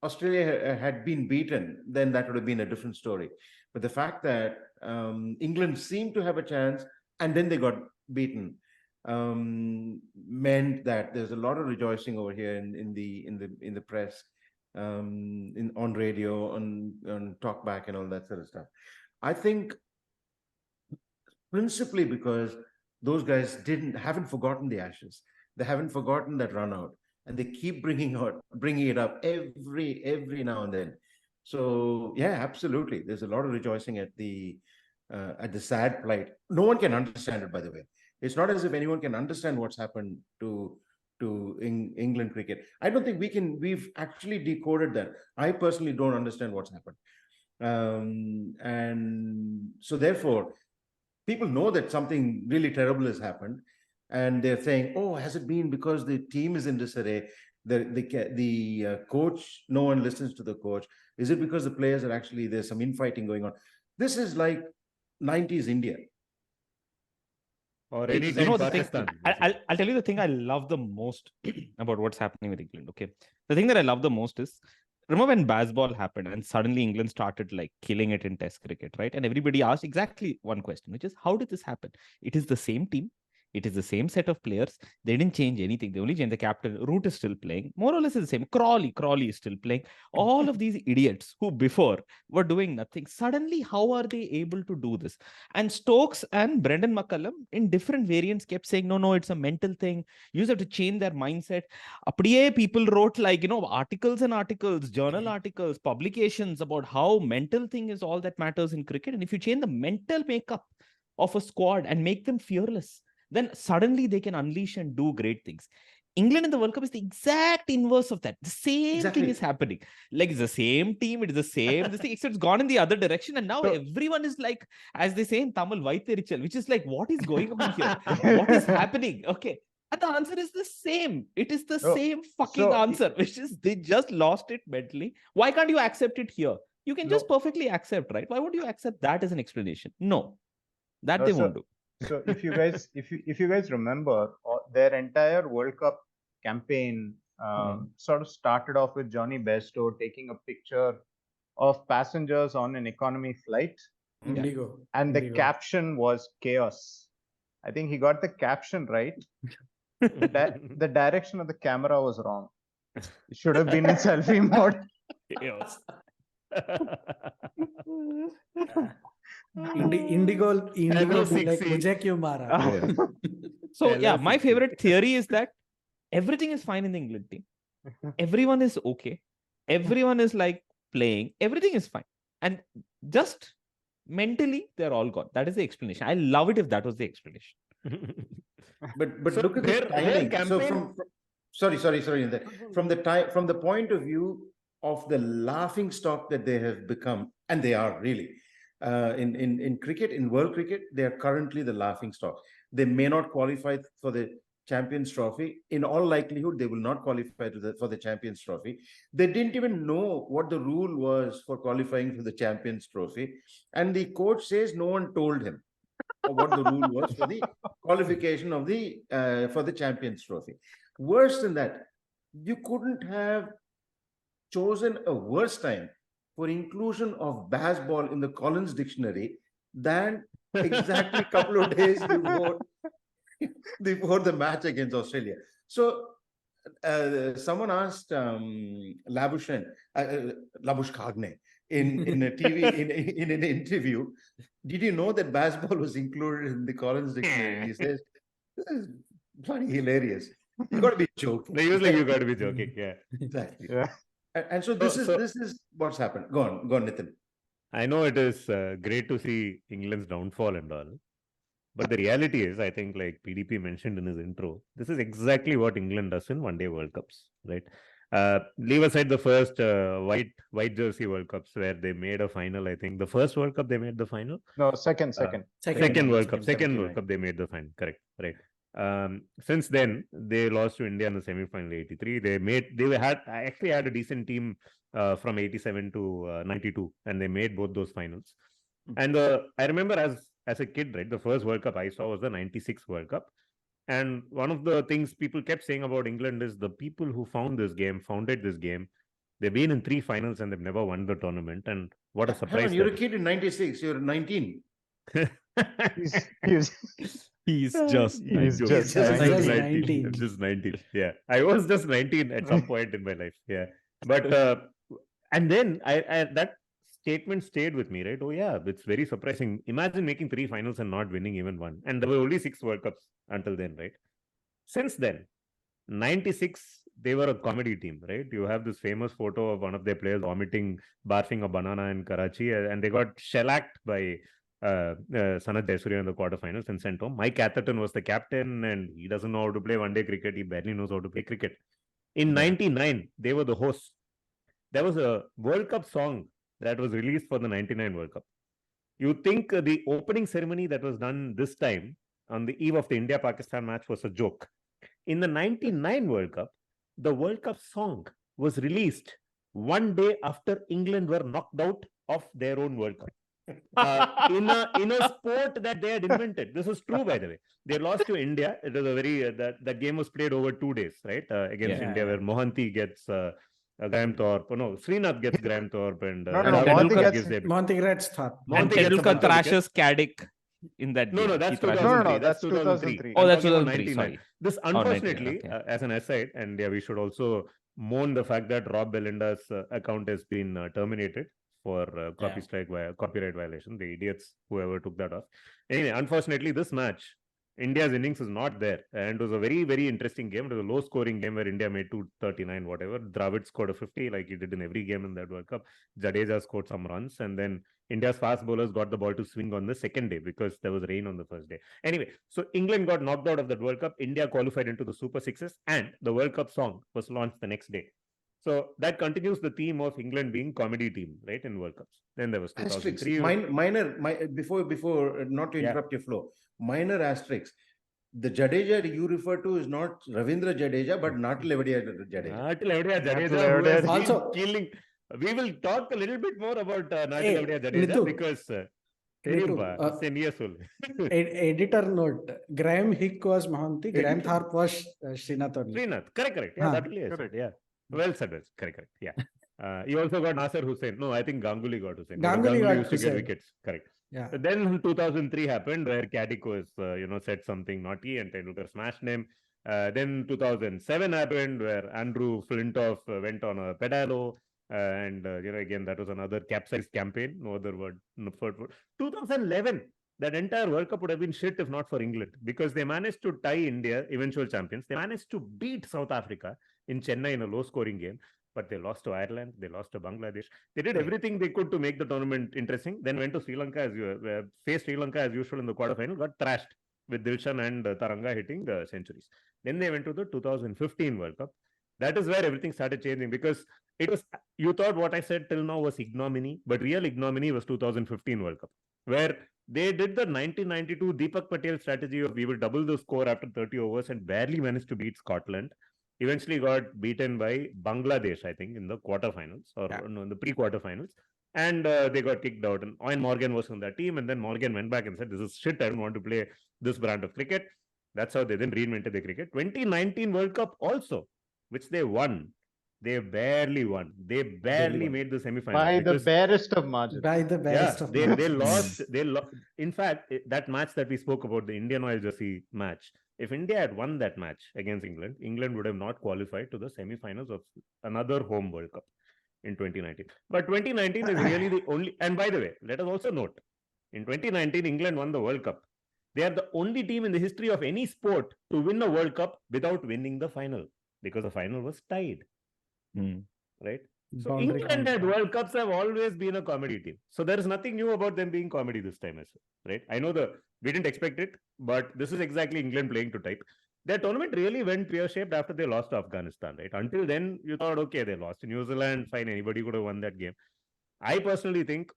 Australia had been beaten, then that would have been a different story. But the fact that England seemed to have a chance and then they got beaten meant that there's a lot of rejoicing over here in the press, on radio, on talkback and all that sort of stuff. I think principally because those guys haven't forgotten the Ashes. They haven't forgotten that run out, and they keep bringing it up every now and then. So yeah, absolutely. There's a lot of rejoicing at the sad plight. No one can understand it, by the way. It's not as if anyone can understand what's happened to England cricket. I don't think we've actually decoded that. I personally don't understand what's happened. And so therefore, people know that something really terrible has happened, and they're saying, oh, has it been because the team is in disarray? The coach, no one listens to the coach. Is it because the players are actually, there's some infighting going on? This is like 90s India. Or any time Pakistan. I'll tell you the thing I love the most about what's happening with England. Okay, the thing that I love the most is, remember when Bazball happened and suddenly England started like killing it in Test cricket, right? And everybody asked exactly one question, which is, how did this happen? It is the same team. It is the same set of players. They didn't change anything. They only changed the captain. Root is still playing. More or less the same. Crawley is still playing. All of these idiots who before were doing nothing. Suddenly, how are they able to do this? And Stokes and Brendan McCullum in different variants kept saying, no, it's a mental thing. You just have to change their mindset. Apdiye people wrote articles and articles, journal articles, publications about how mental thing is all that matters in cricket. And if you change the mental makeup of a squad and make them fearless, then suddenly they can unleash and do great things. England in the World Cup is the exact inverse of that. The same thing is happening. Like, it's the same team, it is the same this thing, except it's gone in the other direction. And now everyone is like, as they say in Tamil, Vaitherichal, which is like, what is going on here? What is happening? Okay. And the answer is the same. It is the same fucking answer, which is they just lost it mentally. Why can't you accept it here? You can just perfectly accept, right? Why would you accept that as an explanation? No, that they won't do. So if you guys remember, their entire World Cup campaign sort of started off with Johnny Bairstow taking a picture of passengers on an economy flight, and the caption was chaos. I think he got the caption right. The direction of the camera was wrong. It should have been in selfie mode. Chaos. Indigo Hello, be like Sixy. Mujhe kyun mara? So yeah, Hello, my 60. favorite theory is that everything is fine in the England team. Everyone is okay. Everyone is like playing. Everything is fine. And just mentally, they're all gone. That is the explanation. I love it if that was the explanation. But So look at the their timing. So campaign. sorry. From the time, from the point of view of the laughing stock that they have become, and they are really in cricket, in world cricket, they are currently the laughing stock. They may not qualify for the Champions Trophy. In all likelihood, they will not qualify for the Champions Trophy. They didn't even know what the rule was for qualifying for the Champions Trophy, and the coach says no one told him what the rule was for the qualification of the for the Champions Trophy. Worse than that, you couldn't have chosen a worse time for inclusion of baseball in the Collins Dictionary than exactly a couple of days before the match against Australia. So someone asked Labuschagne in a TV in an interview, did you know that baseball was included in the Collins Dictionary? He says, this is bloody hilarious. You got to be joking. They use like you got to be joking. Yeah. Exactly. Yeah. And so this is what's happened. Go on, Nitin. I know it is great to see England's downfall and all. But the reality is, I think, like PDP mentioned in his intro, this is exactly what England does in one-day World Cups, right? Leave aside the first white jersey World Cups where they made a final. I think the first World Cup they made the final. No, second. Second World Cup they 79. made the final. Correct, right? Since then they lost to India in the semi-final '83. I actually had a decent team from '87 to '92, and they made both those finals. And I remember as a kid, right, the first World Cup I saw was the '96 World Cup. And one of the things people kept saying about England is the people who founded this game, they've been in 3 finals and they've never won the tournament. And what a surprise. Hang on, you're a kid in '96. You're 19. He's just He's 19. just He's 19. I'm just 19. Yeah. I was just 19 at some point in my life. Yeah. But and then I that statement stayed with me, right? Oh yeah, it's very surprising. Imagine making 3 finals and not winning even one. And there were only 6 World Cups until then, right? Since then, 96, they were a comedy team, right? You have this famous photo of one of their players vomiting, barfing a banana in Karachi, and they got shellacked by Sanat Jayasuriya in the quarterfinals and sent home. Mike Atherton was the captain, and he doesn't know how to play one-day cricket. He barely knows how to play cricket. In '99, they were the hosts. There was a World Cup song that was released for the '99 World Cup. You think the opening ceremony that was done this time on the eve of the India-Pakistan match was a joke. In the '99 World Cup, the World Cup song was released one day after England were knocked out of their own World Cup. In a sport that they had invented. This is true, by the way. They lost to India. It was a very that game was played over 2 days, right? Against India, where Mohanty gets Graham Thorpe. No, Srinath gets Graham Thorpe, and Mohanty gets Thorpe. And Tendulkar thrashes Caddick in that game. No, that's He thrashes- 2003. No, That's that's 2003. 2003. Oh, I'm that's talking about 2003. 99. Sorry. This, 99, unfortunately, okay. as an aside, and yeah, we should also mourn the fact that Rob Belinda's account has been terminated for copyright violation. The idiots, whoever took that off. Anyway, unfortunately, this match, India's innings is not there, and it was a very, very interesting game. It was a low-scoring game where India made 239, whatever. Dravid scored a 50, like he did in every game in that World Cup. Jadeja scored some runs, and then India's fast bowlers got the ball to swing on the second day because there was rain on the first day. Anyway, so England got knocked out of that World Cup. India qualified into the Super Sixes, and the World Cup song was launched the next day. So that continues the theme of England being comedy team, right, in World Cups. Then there was 2003. Before not to interrupt your flow, minor asterisks. The Jadeja you refer to is not Ravindra Jadeja, but Natilevadiya Jadeja. Jadeja, who has Also- been killing. We will talk a little bit more about Hey, Natilevadiya Jadeja Nitu. because Editor note: Graham Hick was Mohanty, Graham Thorpe was Srinath only. Srinath, correct. Yeah, that only I said. Yeah, well said. Correct. Yeah. You also got Nasser Hussain. No, I think Ganguly got Hussain. Ganguly got used to get Hussain. wickets. Correct. Yeah. So then 2003 happened where Caddick was, said something naughty and Tendulkar smashed him. Then 2007 happened where Andrew Flintoff went on a pedalo. Again, that was another capsized campaign. No other word. No third word. 2011. That entire World Cup would have been shit if not for England, because they managed to tie India, eventual champions. They managed to beat South Africa in Chennai in a low-scoring game, but they lost to Ireland. They lost to Bangladesh. They did everything they could to make the tournament interesting. Then went to Sri Lanka faced Sri Lanka as usual in the quarterfinal. Got thrashed with Dilshan and Taranga hitting centuries. Then they went to the 2015 World Cup. That is where everything started changing, because it was, you thought what I said till now was ignominy, but real ignominy was 2015 World Cup, where they did the 1992 Deepak Patel strategy of we will double the score after 30 overs and barely managed to beat Scotland. Eventually got beaten by Bangladesh, I think, in the quarterfinals or no, in the pre-quarterfinals. And they got kicked out. And Owen Morgan was on that team. And then Morgan went back and said, this is shit. I don't want to play this brand of cricket. That's how they then reinvented the cricket. 2019 World Cup also, which they won. They barely won. They barely made the semi-finals. By the barest of margins. By the barest of margins. They lost. In fact, that match that we spoke about, the Indian oil jersey match, if India had won that match against England, England would have not qualified to the semi-finals of another home World Cup in 2019. But 2019 is really the only. And by the way, let us also note, in 2019, England won the World Cup. They are the only team in the history of any sport to win a World Cup without winning the final, because the final was tied. Right? So England and World Cups have always been a comedy team. So there is nothing new about them being comedy this time as well. Right? I know we didn't expect it, but this is exactly England playing to type. Their tournament really went pear-shaped after they lost to Afghanistan. Right? Until then, you thought, okay, they lost to New Zealand, fine, anybody could have won that game. I personally think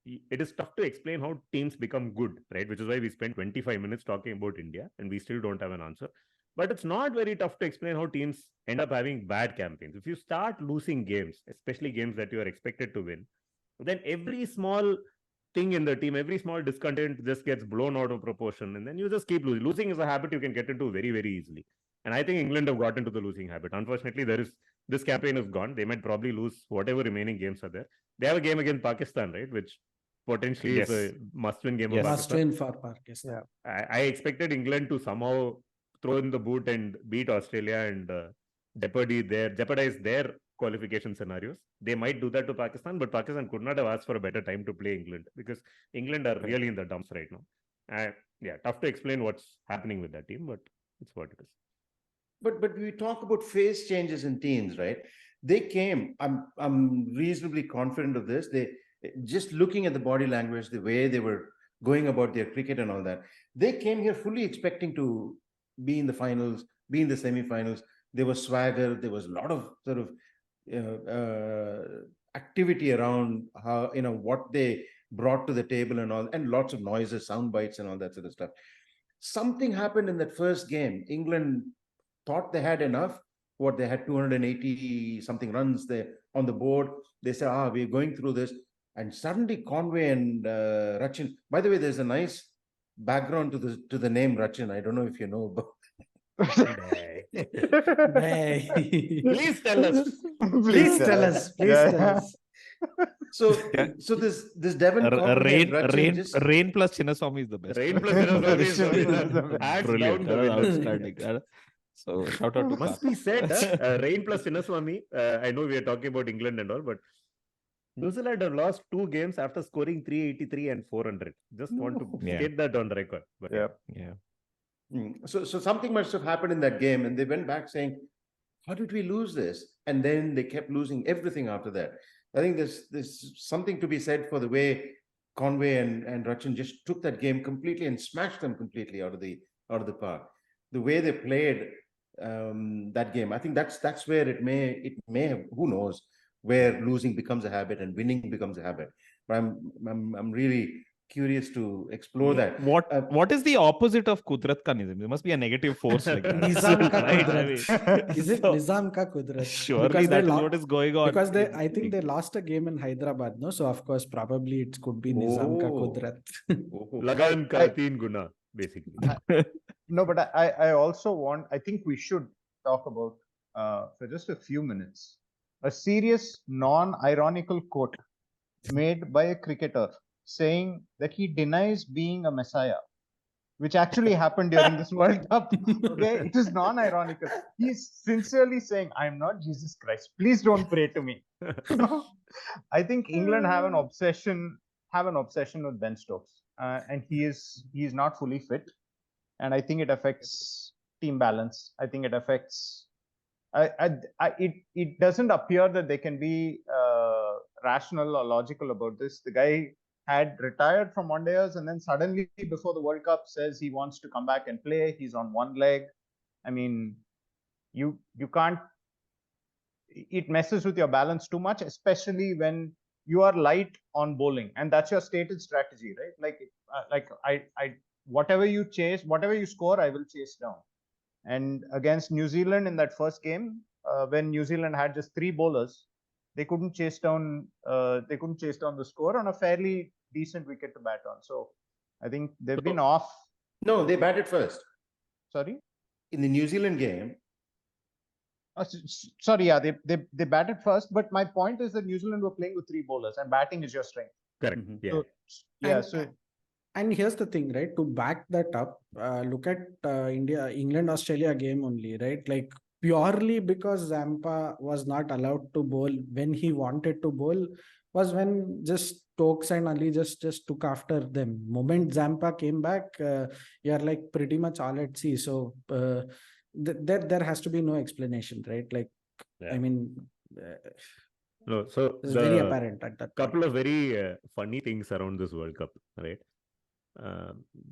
it is tough to explain how teams become good, right? Which is why we spent 25 minutes talking about India and we still don't have an answer. But it's not very tough to explain how teams end up having bad campaigns. If you start losing games, especially games that you are expected to win, then every small thing in the team, every small discontent just gets blown out of proportion. And then you just keep losing. Losing is a habit you can get into very, very easily. And I think England have got into the losing habit. Unfortunately, this campaign is gone. They might probably lose whatever remaining games are there. They have a game against Pakistan, right? Which potentially is a must-win game. Must-win for Pakistan. I expected England to somehow throw in the boot and beat Australia and jeopardize their qualification scenarios. They might do that to Pakistan, but Pakistan could not have asked for a better time to play England, because England are really in the dumps right now. Tough to explain what's happening with that team, but it's what it is. But we talk about phase changes in teams, right? They came. I'm reasonably confident of this. They just looking at the body language, the way they were going about their cricket and all that. They came here fully expecting to be in the finals, be in the semi-finals. There was swagger. There was a lot of sort of activity around how, what they brought to the table and all, and lots of noises, sound bites and all that sort of stuff. Something happened in that first game. England thought they had enough. They had 280 something runs there on the board. They said, we're going through this. And suddenly Conway and Rachin, by the way, there's a nice background to the name Rachin. I don't know if you know about. Please tell us. Please tell us. So this Devon Rain plus Chinnaswamy is the best. Rain plus Chinnaswamy is brilliant. Outstanding. So shout out to must be said. Rain plus Chinnaswamy. I know we are talking about England and all, but New Zealand have lost 2 games after scoring 383 and 400. Just want to get that on record. But So something must have happened in that game, and they went back saying, "How did we lose this?" And then they kept losing everything after that. I think there's something to be said for the way Conway and Rachin just took that game completely and smashed them completely out of the park. The way they played that game, I think that's where it may have, who knows, where losing becomes a habit and winning becomes a habit. But I'm really curious to explore that. What is the opposite of Kudrat ka Nizam? There must be a negative force like that. Nizam ka Kudrat. Is it Nizam ka Kudrat? Surely that is what is going on. Because I think they lost a game in Hyderabad, no? So of course, probably it could be Nizam ka Kudrat. Lagan ka 3 guna, basically. No, but I think we should talk about, for just a few minutes, a serious, non-ironical quote made by a cricketer saying that he denies being a messiah. which actually happened during this World Cup. Okay, it is non-ironical. He's sincerely saying, "I'm not Jesus Christ. Please don't pray to me." I think England have an obsession with Ben Stokes, and he is not fully fit, and I think it affects team balance. I think it affects. It doesn't appear that they can be rational or logical about this. The guy had retired from one dayers and then suddenly before the World Cup says he wants to come back and play. He's on one leg. I mean, you can't. It messes with your balance too much, especially when you are light on bowling, and that's your stated strategy, right? Like whatever you chase, whatever you score, I will chase down. And against New Zealand in that first game, when New Zealand had just 3 bowlers, they couldn't chase down. They couldn't chase down the score on a fairly decent wicket to bat on. So I think they've been off. No, they batted first. Sorry. In the New Zealand game. Sorry, yeah, they batted first. But my point is that New Zealand were playing with 3 bowlers, and batting is your strength. Correct. Mhm. Yeah. So, yeah. And, and here's the thing, right? To back that up, look at England Australia game only, right? Like purely because Zampa was not allowed to bowl when he wanted to bowl was when just Stokes and Ali just took after them. Moment Zampa came back, you're like pretty much all at sea. So there has to be no explanation, right? Like, Yeah. I mean, No, so it's very apparent at that point. Couple of very funny things around this World Cup, right?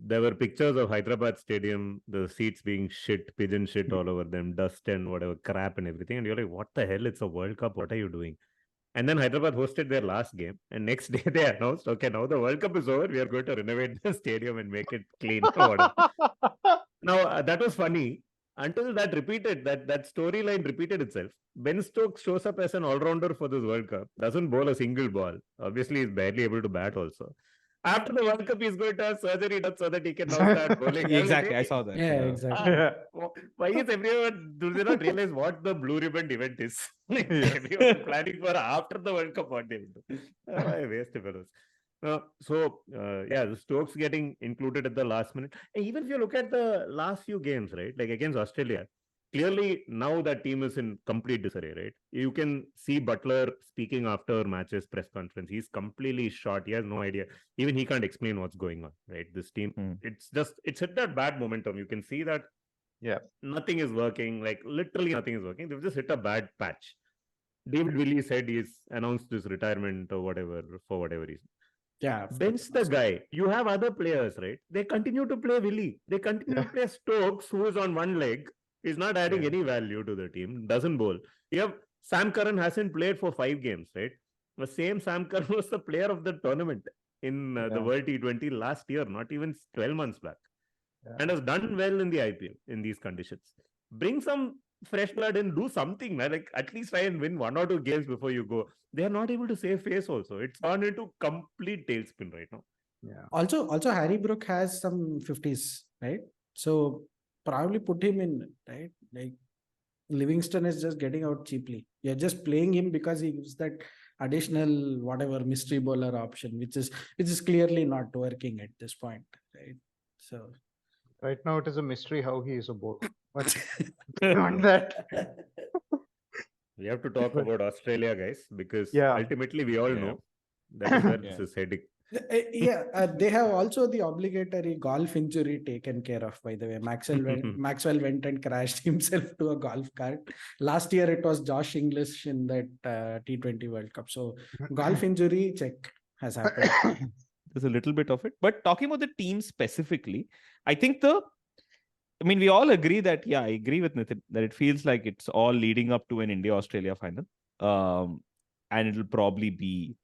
There were pictures of Hyderabad Stadium, the seats being shit, pigeon shit all over them, dust and whatever crap and everything. And you're like, what the hell? It's a World Cup. What are you doing? And then Hyderabad hosted their last game. And next day they announced, okay, now the World Cup is over. We are going to renovate the stadium and make it clean. Now, that was funny until that repeated, that storyline repeated itself. Ben Stokes shows up as an all-rounder for this World Cup, doesn't bowl a single ball. Obviously, he's barely able to bat also. After the World Cup, he's going to have surgery done so that he can now start bowling. Yeah, exactly. I saw that. Yeah, exactly. Why is everyone, do they not realize what the blue ribbon event is? Everyone planning for after the World Cup what they will do. I waste fellows. The Stokes getting included at the last minute. And even if you look at the last few games, right, like against Australia, clearly now that team is in complete disarray, right? You can see Butler speaking after matches, press conference. He's completely shot. He has no idea. Even he can't explain what's going on, right? This team, it's hit that bad momentum. You can see that nothing is working, like literally nothing is working. They've just hit a bad patch. David Willey said he's announced his retirement or whatever, for whatever reason. Yeah. Bench the guy. You have other players, right? They continue to play Willey. They continue to play Stokes, who is on one leg. He's not adding any value to the team. Doesn't bowl. You have Sam Curran hasn't played for 5 games, right? The same Sam Curran was the player of the tournament in the World T20 last year, not even 12 months back. And has done well in the IPL in these conditions. Bring some fresh blood and do something, man. Like at least try and win 1 or 2 games before you go. They are not able to save face also. It's gone into complete tailspin right now. Yeah. Also Harry Brook has some 50s, right? So probably put him in, right? Like Livingston is just getting out cheaply. You're just playing him because he gives that additional whatever mystery bowler option, which is clearly not working at this point, right? So right now it is a mystery how he is a bowler. But beyond that, we have to talk about Australia, guys, because Yeah. ultimately we all know that is where this is heading. They have also the obligatory golf injury taken care of, by the way. Maxwell went and crashed himself to a golf cart. Last year it was Josh Inglis in that T20 World Cup. So golf injury check has happened. There's a little bit of it. But talking about the team specifically, I think we all agree that, I agree with Nitin, that it feels like it's all leading up to an India-Australia final. And it'll probably be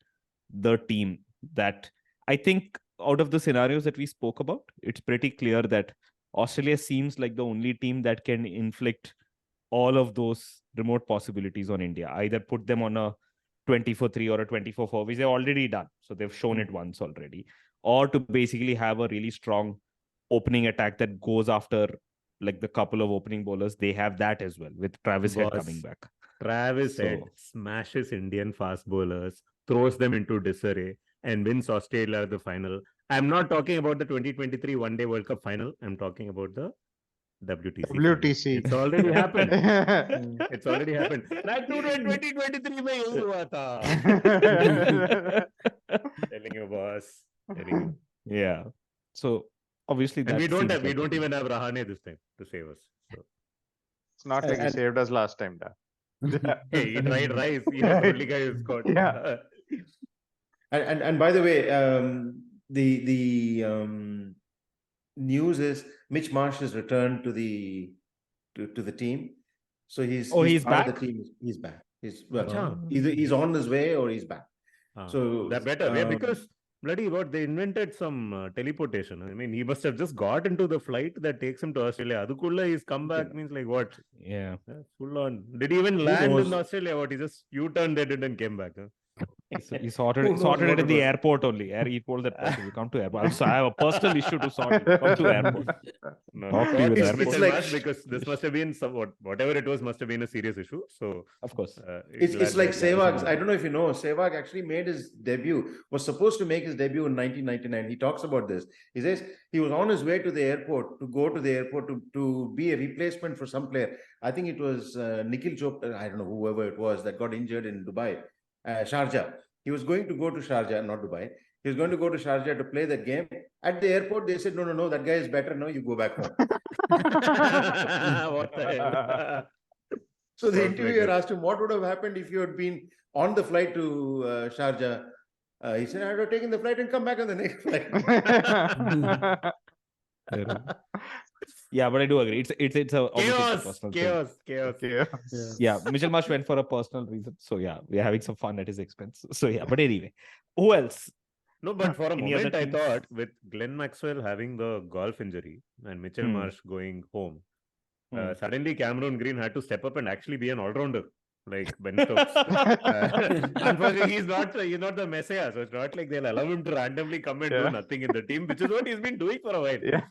the team that, I think, out of the scenarios that we spoke about, it's pretty clear that Australia seems like the only team that can inflict all of those remote possibilities on India. Either put them on a 20-for-3 or a 20-for-4, which they've already done. So they've shown it once already. Or to basically have a really strong opening attack that goes after like the couple of opening bowlers. They have that as well, with Travis Head coming back. Travis Head smashes Indian fast bowlers, throws them into disarray, and wins Australia the final. I'm not talking about the 2023 One Day World Cup final. I'm talking about the WTC. Final. WTC. It's already happened. It's already happened. That 2023 में यही हुआ था. Telling you, boss. Telling you. Yeah. So obviously And that we seems don't like even have Rahane this time to save us. So. It's not like he saved us last time, da. Hey, he tried rice. He was the only guy who scored. Yeah. And by the way, the news is Mitch Marsh has returned to the team, so he's he's part back? of the team. He's back. He's Achha. either he's on his way or he's back. So that better, yeah, because bloody what they invented some teleportation. I mean, he must have just got into the flight that takes him to Australia. Adukulla, his comeback means like what? Yeah. Full on. Did he even land in Australia? What? He just U-turned there and came back. Huh? He sorted Who knows it what in it the was? airport only. He told that person, "You come to airport." So I have a personal issue to sort. Come to airport. No, Talk to you at it's airport. like because this must have been whatever it was must have been a serious issue. So Of course. it's like Sehwag. I don't know if you know, Sehwag actually made his debut. Was supposed to make his debut in 1999. He talks about this. He says he was on his way to the airport to be a replacement for some player. I think it was Nikhil Chopra. I don't know, whoever it was that got injured in Dubai, Sharjah. He was going to go to Sharjah, not Dubai. He was going to go to Sharjah to play that game. At the airport, they said, no, that guy is better. No, you go back home. What the hell? So the Sounds interviewer like asked him, what would have happened if you had been on the flight to Sharjah? He said, I would have taken the flight and come back on the next flight. Yeah, but I do agree. It's a obviously it's a personal thing. chaos. Yeah, Mitchell Marsh went for a personal reason. So yeah, we're having some fun at his expense. So yeah, but anyway, who else? No, but for a Any other moment, I teams? thought with Glenn Maxwell having the golf injury and Mitchell Marsh going home, suddenly Cameron Green had to step up and actually be an all-rounder like Ben Stokes. Unfortunately, he's not the messiah, so it's not like they'll allow him to randomly come and do nothing in the team, which is what he's been doing for a while. Yeah.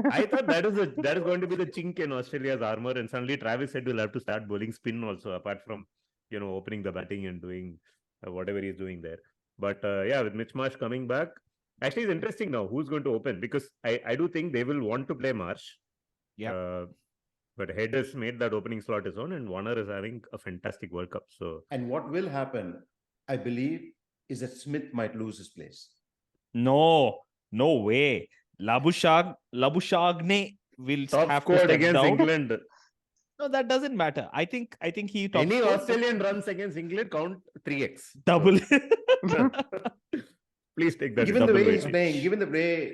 I thought that is going to be the chink in Australia's armor, and suddenly Travis said we'll have to start bowling spin also, apart from opening the batting and doing whatever he's doing there. But yeah, with Mitch Marsh coming back, actually it's interesting now who's going to open, because I do think they will want to play Marsh. Yeah. But Head has made that opening slot his own, and Warner is having a fantastic World Cup. So And what will happen, I believe, is that Smith might lose his place. No way. Labuschagne will top have to scored step against down. England. No, that doesn't matter. I think he top Any scored, Australian runs against England count 3x. double. Please take that. Given the way he's weightage. playing, given the way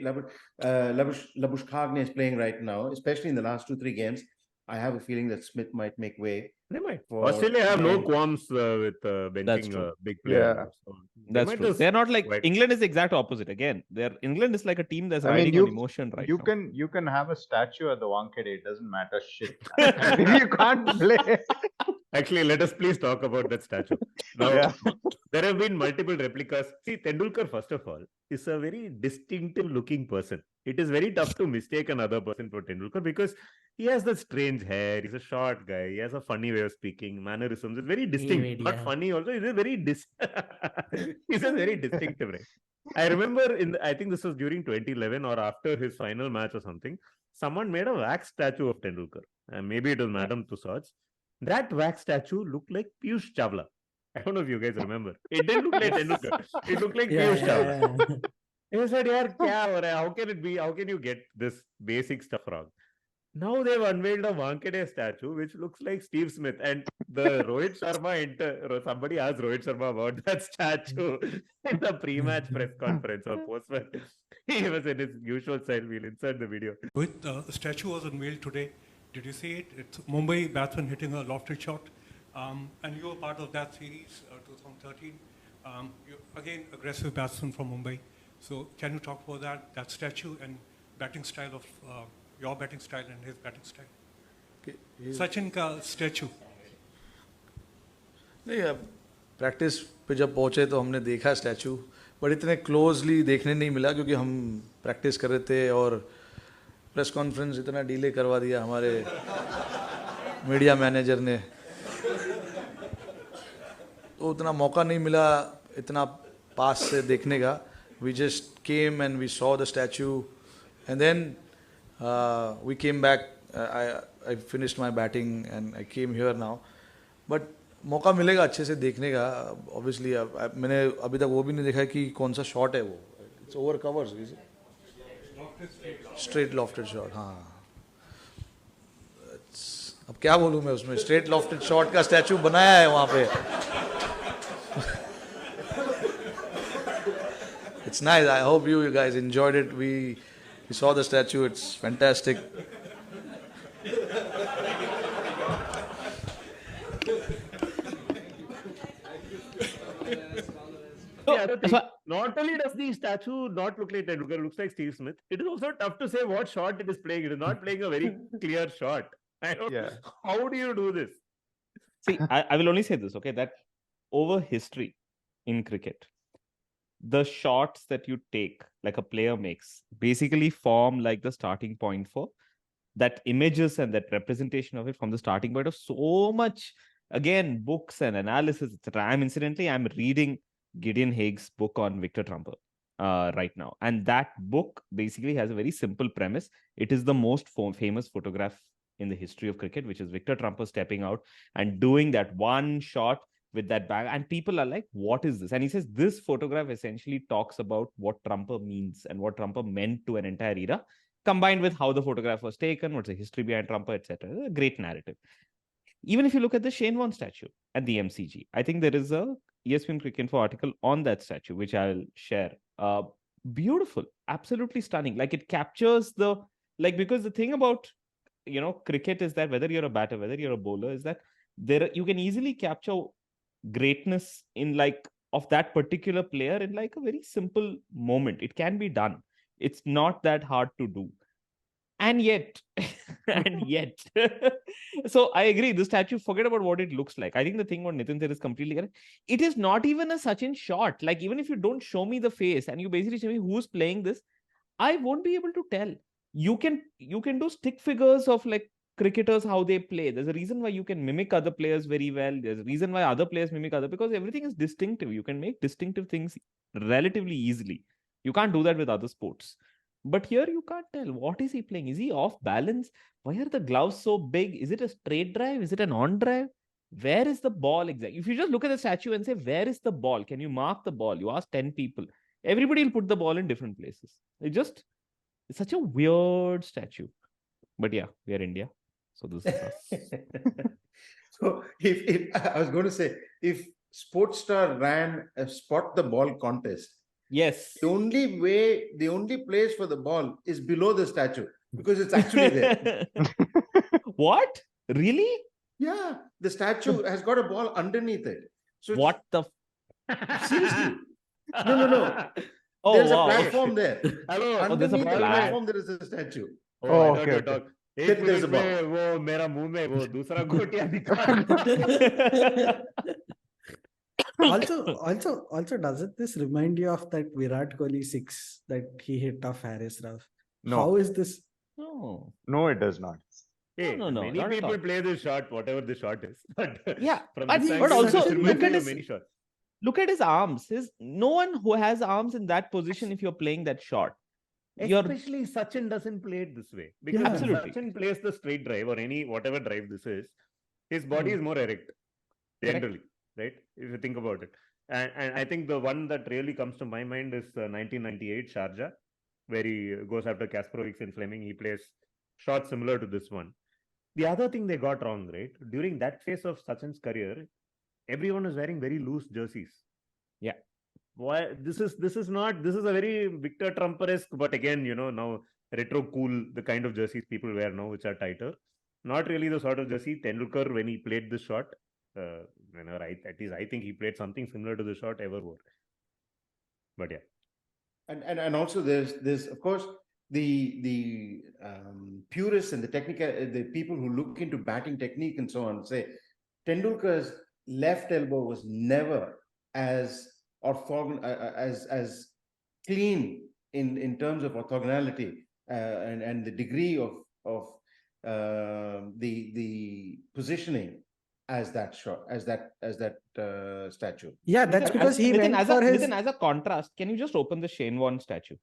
Labuschagne is playing right now, especially in the last 2-3 games, I have a feeling that Smith might make way. They might. For- Australia have no Yeah. qualms with benching true. a big player. Yeah. So they That's might true. just They're not like quite- England is the exact opposite. Again, England is like a team that's I mean, riding on emotion right you now. can have a statue at the Wankhede. It doesn't matter shit. If you can't play. Actually, let us please talk about that statue. Now, Yeah. there have been multiple replicas. See, Tendulkar, first of all, is a very distinctive looking person. It is very tough to mistake another person for Tendulkar because he has the strange hair. He's a short guy. He has a funny way of speaking, mannerisms. It's very distinct. Not funny also. He's a very he's a very distinctive, right? I remember I think this was during 2011 or after his final match or something. Someone made a wax statue of Tendulkar. And maybe it was Madame Tussauds. That wax statue looked like Piyush Chawla. I don't know if you guys remember. It didn't look like Tendulkar. It looked like Piyush Chawla. He said, "Yaar, kya ho raha hai? How can it be? How can you get this basic stuff wrong?" Now they've unveiled a Wankhede statue which looks like Steve Smith. And the Rohit Sharma somebody asked Rohit Sharma about that statue in the pre-match press conference or post-match. He was in his usual style. We'll insert the video. With the statue was unveiled today. Did you see it? It's Mumbai batsman hitting a lofted shot. And you were part of that series, 2013. You're, again, aggressive batsman from Mumbai. So can you talk about that statue and batting style of your batting style and his batting style? Sachin ka statue. नहीं, अब practice पे जब पहुँचे तो हमने देखा statue, but इतने closely देखने नहीं मिला क्योंकि हम प्रैक्टिस कर रहे थे और प्रेस कॉन्फ्रेंस इतना डिले करवा दिया हमारे मीडिया मैनेजर ने, तो उतना मौका नहीं मिला इतना पास से देखने का. We just came and we saw the statue, and then we came back. I finished my batting and I came here now. But मौका मिलेगा अच्छे से देखने का. Obviously, मैंने अभी तक वो भी नहीं देखा कि कौन सा शॉट है वो. It's over covers, is it? Straight lofted shot. हाँ. अब क्या बोलूँ मैं उसमें. Straight lofted shot का स्टैचू बनाया है वहाँ पे. It's nice. I hope you guys enjoyed it. We saw the statue. It's fantastic. Not only does the statue not look like Tendulkar, it looks like Steve Smith. It is also tough to say what shot it is playing. It is not playing a very clear shot. How do you do this? See, I will only say this, okay, that over history in cricket, the shots that you take, like a player makes, basically form like the starting point for that images and that representation of it from the starting point of so much, again, books and analysis, etc. I'm reading Gideon Haig's book on Victor Trumper right now. And that book basically has a very simple premise. It is the most famous photograph in the history of cricket, which is Victor Trumper stepping out and doing that one shot with that bag. And people are like, what is this? And he says, this photograph essentially talks about what Trumper means and what Trumper meant to an entire era, combined with how the photograph was taken, what's the history behind Trumper, etc. A great narrative. Even if you look at the Shane Warne statue at the MCG, I think there is a ESPN Cricket Info article on that statue, which I'll share. Beautiful, absolutely stunning. Like it captures the, like, because the thing about, you know, cricket is that whether you're a batter, whether you're a bowler, is that there you can easily capture greatness in like of that particular player in like a very simple moment. It can be done. It's not that hard to do. And yet, so I agree. The statue, forget about what it looks like. I think the thing what Nitin said is completely correct. It is not even a Sachin shot. Like, even if you don't show me the face and you basically show me who's playing this, I won't be able to tell. You can do stick figures of like cricketers, how they play. There's a reason why you can mimic other players very well. There's a reason why other players mimic other, because everything is distinctive. You can make distinctive things relatively easily. You can't do that with other sports. But here you can't tell. What is he playing? Is he off balance? Why are the gloves so big? Is it a straight drive? Is it an on drive? Where is the ball exactly? If you just look at the statue and say, where is the ball? Can you mark the ball? You ask 10 people. Everybody will put the ball in different places. It's such a weird statue. But yeah, we are India. So this is us. So if I was going to say, if Sportstar ran a spot the ball contest, Yes. the only place for the ball is below the statue because it's actually there. What? Really? Yeah, the statue has got a ball underneath it. So what the? Seriously? No. Oh, there's wow. a platform there. Hello. Underneath there's a the platform, there is a statue. Oh, okay, okay. okay. एक There's a minute ball. में वो मेरा मुंह में वो दूसरा गोटियां दिखा Also, doesn't this remind you of that Virat Kohli 6 that he hit off Haris Rauf? No. How is this? No, it does not. Hey, No, many not at people all. play this shot, whatever the shot is. But Yeah, from but this but angle, also this reminds look at me of his many shots. look at his arms. No one who has arms in that position, if you're playing that shot, Especially Sachin doesn't play it this way. Because Yeah. when Absolutely. Sachin plays the straight drive or any whatever drive this is, his body is more erect. Generally, right? If you think about it. And I think the one that really comes to my mind is 1998 Sharjah, where he goes after Kasparovic and Fleming. He plays shots similar to this one. The other thing they got wrong, right? During that phase of Sachin's career, everyone was wearing very loose jerseys. Yeah. Why this is a very Victor Trumper-esque, but again, now retro cool, the kind of jerseys people wear now, which are tighter. Not really the sort of jersey Tendulkar, when he played this shot, at least I think he played something similar to the shot ever wore. But yeah. And also there's of course the purists and the people who look into batting technique and so on say Tendulkar's left elbow was never as as clean in terms of orthogonality and the degree of the positioning as that shot, as that statue. Yeah, that's Nitin, because he Nitin, went for his. Nitin, as a contrast, can you just open the Shane Warne statue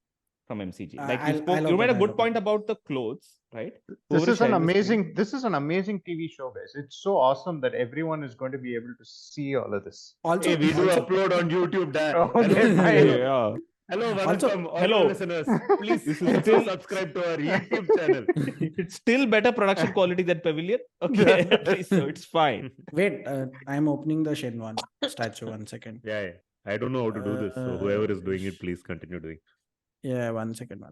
from MCG? Like I'll you made a open, good I'll point open. about the clothes, right? This Whoever is an shared the screen. amazing TV show, guys. It's so awesome that everyone is going to be able to see all of this. Also, Hey, we do also, upload on YouTube. Okay, Hello, fine. Yeah. hello, Also, welcome, all hello. our listeners. Please This is also still- subscribe to our YouTube channel. It's still better production quality than Pavilion. Okay, so it's fine. wait, I'm opening the Shenwan statue. 1 second. Yeah. I don't know how to do this. So whoever is doing it, please continue doing. Yeah, 1 second.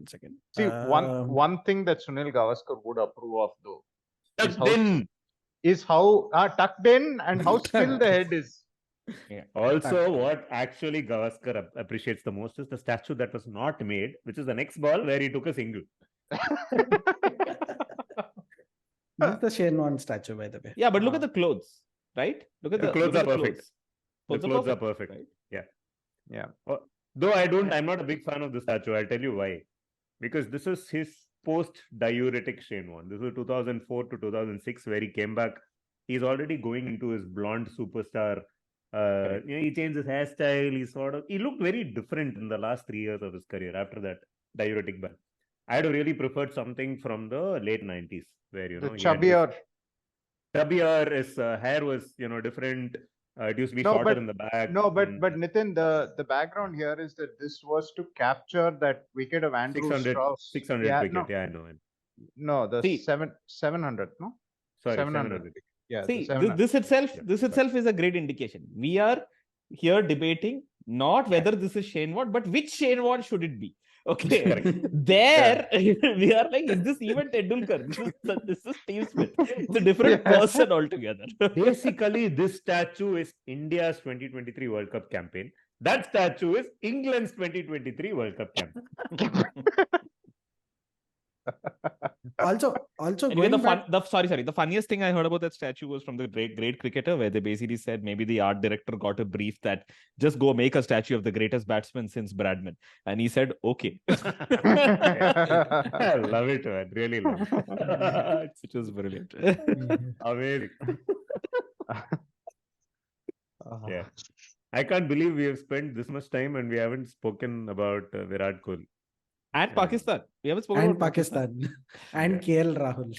See, one thing that Sunil Gavaskar would approve of, though, Tucked in. is how tucked in and how still the head is. Also, what actually Gavaskar appreciates the most is the statue that was not made, which is the next ball where he took a single. This is the Shenwan statue, by the way. Yeah, but look at the clothes, right? Look at The the clothes look at are the perfect. The clothes are perfect. right? Yeah. Though I'm not a big fan of the statue. I'll tell you why. Because this is his post-diuretic Shane Warne. This is 2004 to 2006 where he came back. He's already going into his blonde superstar. He changed his hairstyle. He looked very different in the last 3 years of his career after that diuretic ban. I'd really preferred something from the late 90s where, The chubbier. His hair was, different. It used to be shorter in the back. No, but Nitin, the background here is that this was to capture that wicket of Andrew 600 Strauss. 600 Yeah, wicket. no. Yeah, I know. No, the See. 700, no? Sorry, 700. wicket. Yeah, See, the 700. this itself is a great indication. We are here debating not whether this is Shane Warne, but which Shane Warne should it be? Okay, there we are like, is this even Tendulkar? This is Steve Smith. It's a different person altogether. Basically, this statue is India's 2023 World Cup campaign. That statue is England's 2023 World Cup campaign. Also Anyway, going back, the funniest thing I heard about that statue was from the great cricketer, where they basically said maybe the art director got a brief that just go make a statue of the greatest batsman since Bradman, and he said okay. I love it, man. Really love it. Which was brilliant. Amazing. Yeah. I can't believe we have spent this much time and we haven't spoken about Virat Kohli. And Pakistan. We haven't spoken and about Pakistan and KL Rahul.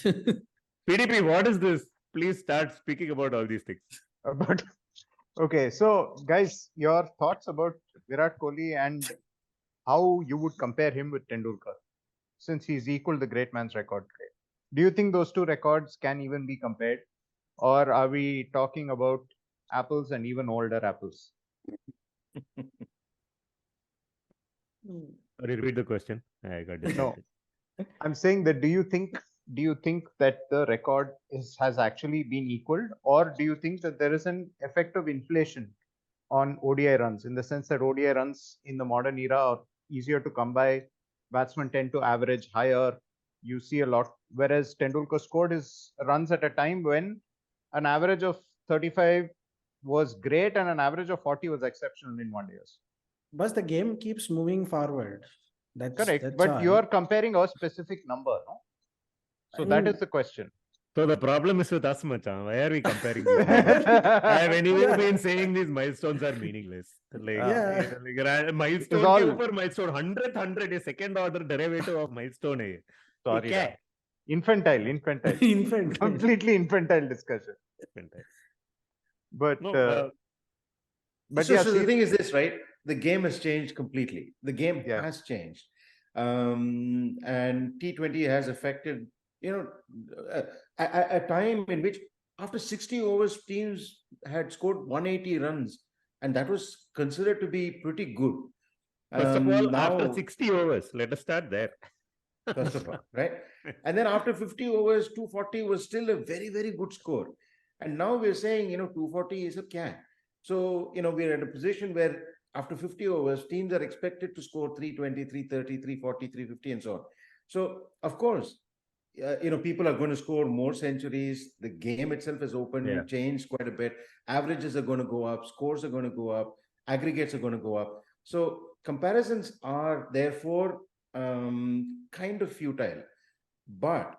PDP, what is this? Please start speaking about all these things. Okay, so guys, your thoughts about Virat Kohli and how you would compare him with Tendulkar, since he's equal the great man's record today. Do you think those two records can even be compared, or are we talking about apples and even older apples? Sorry, repeat the question. I got distracted. I'm saying that do you think that the record has actually been equaled, or do you think that there is an effect of inflation on ODI runs, in the sense that ODI runs in the modern era are easier to come by, batsmen tend to average higher, you see a lot, whereas Tendulkar scored his runs at a time when an average of 35 was great and an average of 40 was exceptional in 1 year. But the game keeps moving forward. That's Correct, but you are comparing a specific number, no? So that is the question. So the problem is with us, Machan. Why are we comparing these? I have anyway been saying these milestones are meaningless. Milestone all... के ऊपर milestone 100 is second order derivative of milestone है. Sorry. Infantile. Completely infantile discussion. But so the thing is this, right? The game has changed completely. The game has changed. And T20 has affected, a time in which after 60 overs, teams had scored 180 runs. And that was considered to be pretty good. First of all, after 60 overs, let us start there. First of all, right? And then after 50 overs, 240 was still a very, very good score. And now we're saying, 240 is a can. So, we're in a position where after 50 overs, teams are expected to score 320, 330, 340, 350, and so on. So, of course, people are going to score more centuries. The game itself has opened, changed quite a bit. Averages are going to go up. Scores are going to go up. Aggregates are going to go up. So, comparisons are therefore kind of futile. But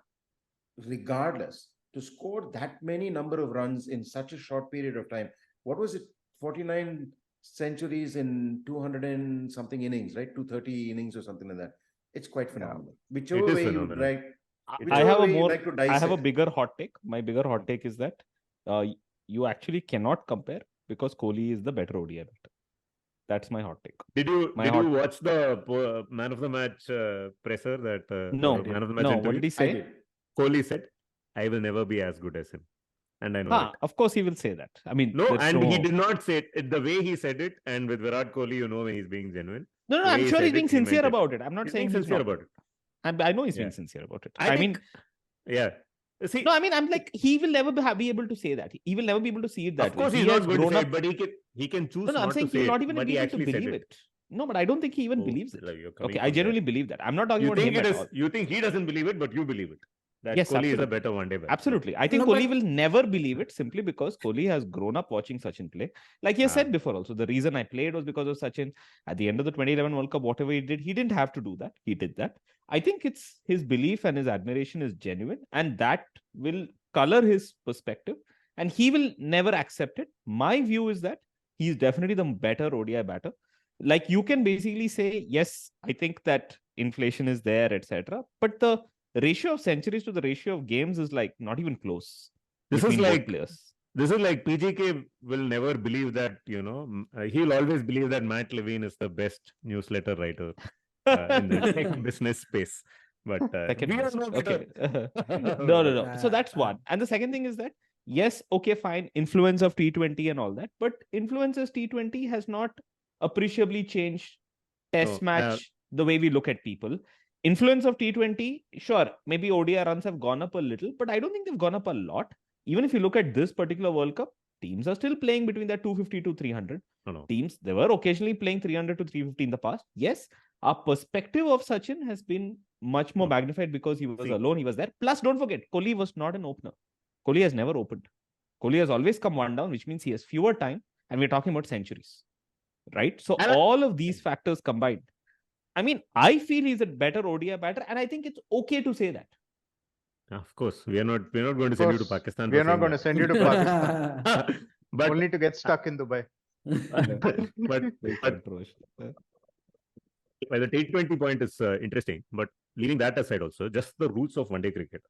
regardless, to score that many number of runs in such a short period of time. What was it? 49 centuries in 200 and something innings, right? 230 innings or something like that. It's quite phenomenal. Whichever It is way phenomenal. you like, I whichever have a way you more. like to I have a dissect. bigger hot take. My bigger hot take is that you actually cannot compare because Kohli is the better ODI batter. That's my hot take. Did you My hot- you watch the man of the match presser that No, or man of the match no. interview? What did he I say? did. Kohli said, "I will never be as good as him," and I know it. Of course he will say that. I mean, No, there's and no... he did not say it the way he said it. And with Virat Kohli, you know when he's being genuine. No, The way I'm he sure he's said being it, he meant sincere it. about it. I'm not He's saying being he's sincere not. about it. I know he's Yeah. being sincere about it. I mean, think, yeah. See, no, I mean, I'm like, he will never be able to say that. He will never be able to see it that of course way. he's He not has going to grown say up. it, but he can choose No, I'm not saying to he say will not it, even but be he able to actually said believe it. it. No, but I don't think he even Oh, believes it. like you're coming Okay, I from genuinely there. believe that. I'm not talking You about think him it at is? all. You think he doesn't believe it, but you believe it. That Yes, Kohli is a absolutely. better one-day batsman. Absolutely. I think No, Kohli but- will never believe it simply because Kohli has grown up watching Sachin play. Like he has said before also, the reason I played was because of Sachin. At the end of the 2011 World Cup, whatever he didn't have to do that. He did that. I think it's his belief and his admiration is genuine, and that will color his perspective, and he will never accept it. My view is that he's definitely the better ODI batter. Like you can basically say, yes, I think that inflation is there, etc. But the ratio of centuries to the ratio of games is like not even close. This is between both like players. This is like PGK will never believe that, he'll always believe that Matt Levine is the best newsletter writer in the tech business space. But Second we are best. no Okay. better. No. So that's one. And the second thing is that, yes, okay, fine, influence of T20 and all that, but influences T20 has not appreciably changed test No, match the way we look at people. Influence of T20, sure, maybe ODI runs have gone up a little, but I don't think they've gone up a lot. Even if you look at this particular World Cup, teams are still playing between that 250 to 300. No. Teams, they were occasionally playing 300 to 350 in the past. Yes, our perspective of Sachin has been much more magnified because he was alone, he was there. Plus, don't forget, Kohli was not an opener. Kohli has never opened. Kohli has always come one down, which means he has fewer time, and we're talking about centuries, right? So all of these factors combined, I mean, I feel he's a better ODI batter, and I think it's okay to say that. Of course, we're not going to send you to Pakistan. We are not going to send you to Pakistan. But Only to get stuck in Dubai. but the T20 point is interesting. But leaving that aside, also just the roots of one-day cricket.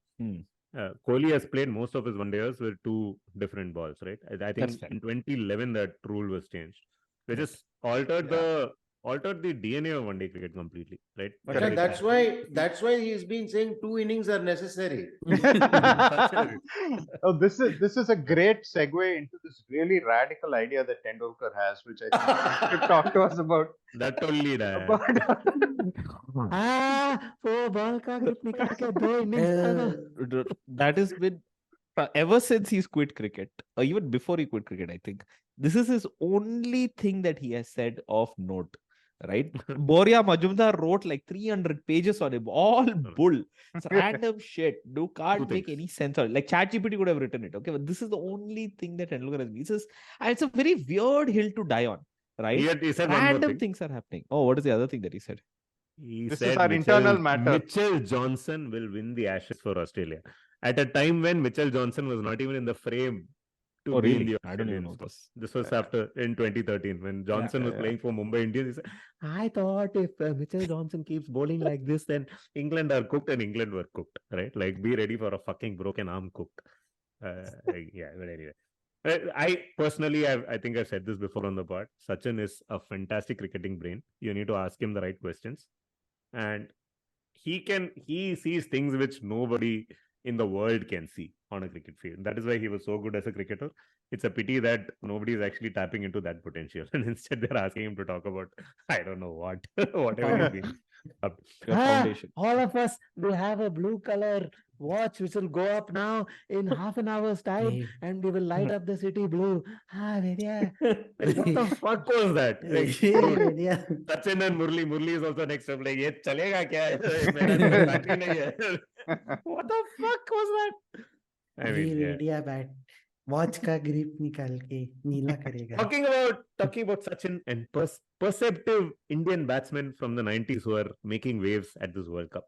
Kohli has played most of his one-dayers with two different balls, right? I think in 2011 that rule was changed, which is altered the DNA of one-day cricket completely, right? But that's why he's been saying 2 innings are necessary. Oh, this is a great segue into this really radical idea that Tendulkar has, which I think you should talk to us about. That only that. That has been ever since he's quit cricket, or even before he quit cricket, I think this is his only thing that he has said of note. Right? Boria Majumdar wrote like 300 pages on him, all bull. It's random shit. You can't make any sense of it. Like ChatGPT could have written it. Okay, but this is the only thing that Tendulkar has been. And it's a very weird hill to die on. Right? He said random things are happening. Oh, what is the other thing that he said? This is our internal matter. Mitchell Johnson will win the Ashes for Australia at a time when Mitchell Johnson was not even in the frame to be in the I don't even know this. This was in 2013 when Johnson was playing for Mumbai Indians. He said, I thought if Mitchell Johnson keeps bowling like this, then England are cooked, and England were cooked, right? Like, be ready for a fucking broken arm cooked. But anyway. I personally, I think I've said this before on the pod. Sachin is a fantastic cricketing brain. You need to ask him the right questions. And he sees things which nobody in the world can see on a cricket field. That is why he was so good as a cricketer. It's a pity that nobody is actually tapping into that potential. And instead they're asking him to talk about, I don't know what, whatever he's been up. All of us will have a blue color watch which will go up now in half an hour's time and we will light up the city blue. What the fuck was that? Like, Sachin and Murli is also next up. Like, ye chalega kya? What the fuck was that? I mean, watch ka grip nikal ke neela karega. Talking about Sachin and perceptive Indian batsmen from the 90s who are making waves at this World Cup.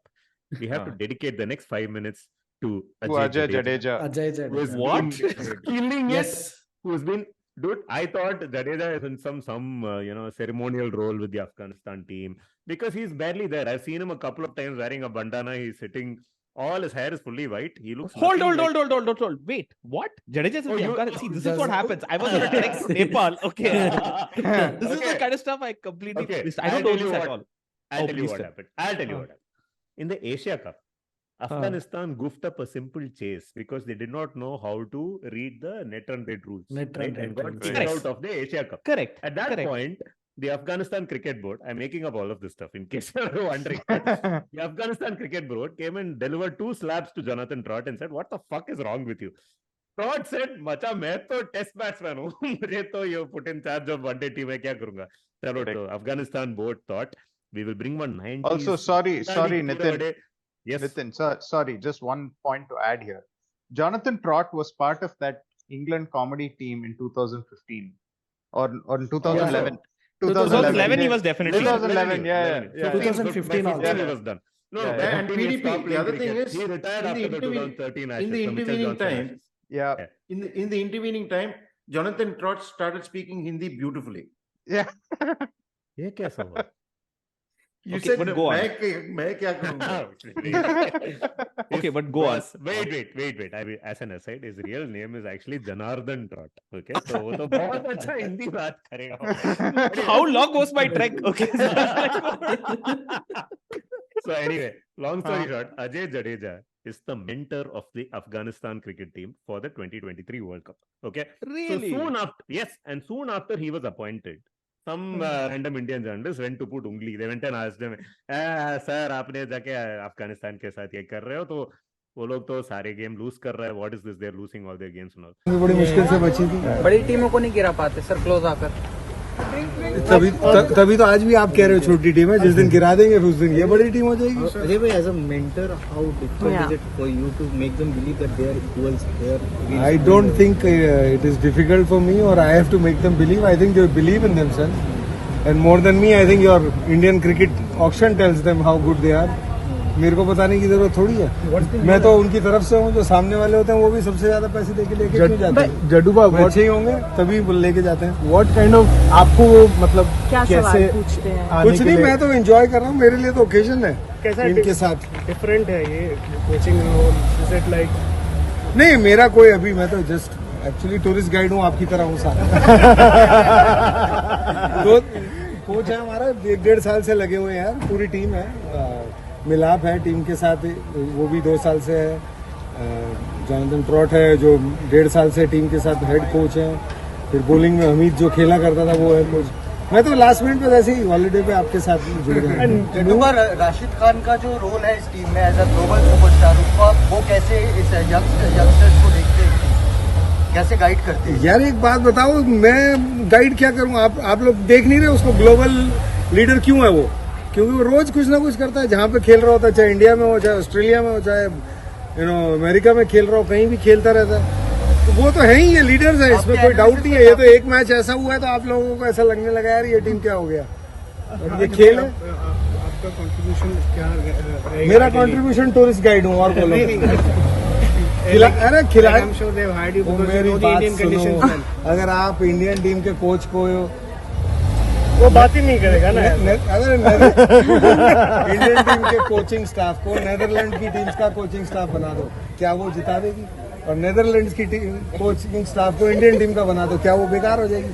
We have to dedicate the next 5 minutes to Ajay Jadeja. Ajay who's Jadeja. What? been killing it, Yes. who's been, dude, I thought Jadeja is in some ceremonial role with the Afghanistan team because he's barely there. I've seen him a couple of times wearing a bandana. He's sitting, all his hair is fully white. He looks Hold. nothing like- Wait, what? Jadeja is in Oh, the you- Afghanistan. See, this is Does- what happens. I was on a text Nepal. Okay. This is the Okay. kind of stuff I completely Okay, missed. I don't I'll know tell this you at what- all. I'll Oh, tell you please what tell. happened. I'll tell you what happened. In the Asia Cup, Afghanistan goofed up a simple chase because they did not know how to read the net run rate rules. Net run right? rate And got rules. kicked Correct. out of the Asia Cup. Correct. At that Correct. point, the Afghanistan Cricket Board, I'm making up all of this stuff in case you're wondering. The Afghanistan Cricket Board came and delivered 2 slaps to Jonathan Trott and said, "What the fuck is wrong with you?" Trott said, "Macha, मैं तो test batsman हूँ. मुझे तो you put in charge of one day team है, क्या करूँगा?" चलो, तो Afghanistan board thought we will bring one 90s. Also, sorry, Nitin. Yes. Nitin, sorry, just one point to add here. Jonathan Trott was part of that England comedy team in 2015 or in 2011. 2011 he was definitely. 2011, yeah. So 2015 by also. 15 he was done. No, Yeah, by yeah. 15 he PDP, stopped the playing other thing cricket. is, He retired in the after the intervening- 2013 Ashes. in the the Mitchell intervening Johnson time, Ashes. Yeah. in the intervening time, Jonathan Trott started speaking Hindi beautifully. Yeah. ये कैसा हुआ? You Okay, said, but go on. मैं क्या करूँगा? Okay, but go on. Wait. I mean, as an aside, his real name is actually Janardhan Trott. Okay, so वो तो बहुत अच्छा हिंदी बात करेगा. How long was my trek? Okay. So anyway, long story short, Ajay Jadeja is the mentor of the Afghanistan cricket team for the 2023 World Cup. Okay, Really? so soon after he was appointed, some random Indian journalists went to put ungli. They went and asked him, "Sir, आपने जाके अफगानिस्तान के साथ ये कर रहे हो तो वो लोग तो सारे गेम लूज कर रहा है. What is this? They're losing all their games and all." बड़ी मुश्किल से बची थी. बड़ी टीमों को नहीं गिरा पाते सर क्लोज आकर. तभी तो आज भी आप कह रहे हो छोटी टीम है. जिस दिन गिरा देंगे फिर उस दिन ये बड़ी टीम हो जाएगी. अजय भाई, as a mentor, how difficult is it for you to make them believe that they are equals? I don't think it is difficult for me or I have to make them believe. I think they believe in themselves. And more than me, I think your Indian cricket auction tells them how good they are. मेरे को बताने की जरूरत थोड़ी है. मैं तो उनकी तरफ से हूँ. जो सामने वाले होते हैं वो भी सबसे ज्यादा पैसे देके लेके क्यों जाते हैं? जडूबा अच्छे ही होंगे तभी लेके जाते हैं. व्हाट काइंड ऑफ आपको मतलब क्या कैसे सवाल पूछते हैं? कुछ नहीं, मैं तो एंजॉय कर रहा हूँ. मेरे लिए तो ओकेजन है इनके साथ. डिफरेंट है ये coaching role. Is it like नहीं, मेरा कोई अभी, मैं तो जस्ट एक्चुअली टूरिस्ट गाइड हूँ आपकी तरह हूँ सारा. तो कोच है हमारा, 1.5 साल से लगे हुए हैं यार. पूरी टीम है, मिलाप है टीम के साथ, वो भी 2 साल से है. जॉनथन ट्रॉट है जो 1.5 साल से टीम के साथ हेड कोच है. फिर बॉलिंग में हमीद जो खेला करता था वो है कोच. मैं तो लास्ट मिनट पे वैसे ही हॉलीडे पे आपके साथ जुड़ गया. जडूबा, राशिद खान का जो रोल है इस टीम में एज अ ग्लोबल सुपरस्टार, वो कैसे इस यंगस्टर्स को देखते हैं, कैसे गाइड करते हैं? यार एक बात बताओ, मैं गाइड क्या करूं? आप लोग देख नहीं रहे उसको? ग्लोबल लीडर क्यों है वो? क्योंकि वो रोज कुछ ना कुछ करता है. जहाँ पे खेल रहा होता है, चाहे इंडिया में हो, चाहे ऑस्ट्रेलिया में हो, चाहे अमेरिका में खेल रहा हो, कहीं भी खेलता रहता है. तो वो तो है ही, ये लीडर्स है, इसमें कोई डाउट नहीं है. ये तो एक मैच ऐसा हुआ है तो आप लोगों को ऐसा लगने लगा यार ये टीम क्या हो गया. और ये खेल है. आपका कंट्रीब्यूशन क्या रहेगा? मेरा कंट्रीब्यूशन टूरिस्ट गाइड हूँ और बोलो. अरे खिलाड़ी, मेरी बात सुनो. अगर आप इंडियन टीम के कोच को, वो बात ही नहीं करेगा ना. अगर इंडियन टीम के कोचिंग स्टाफ को नेदरलैंड की टीम्स का कोचिंग स्टाफ बना दो, क्या वो जिता देगी? और नेदरलैंड्स की कोचिंग स्टाफ को इंडियन टीम का बना दो, क्या वो बेकार हो जाएगी?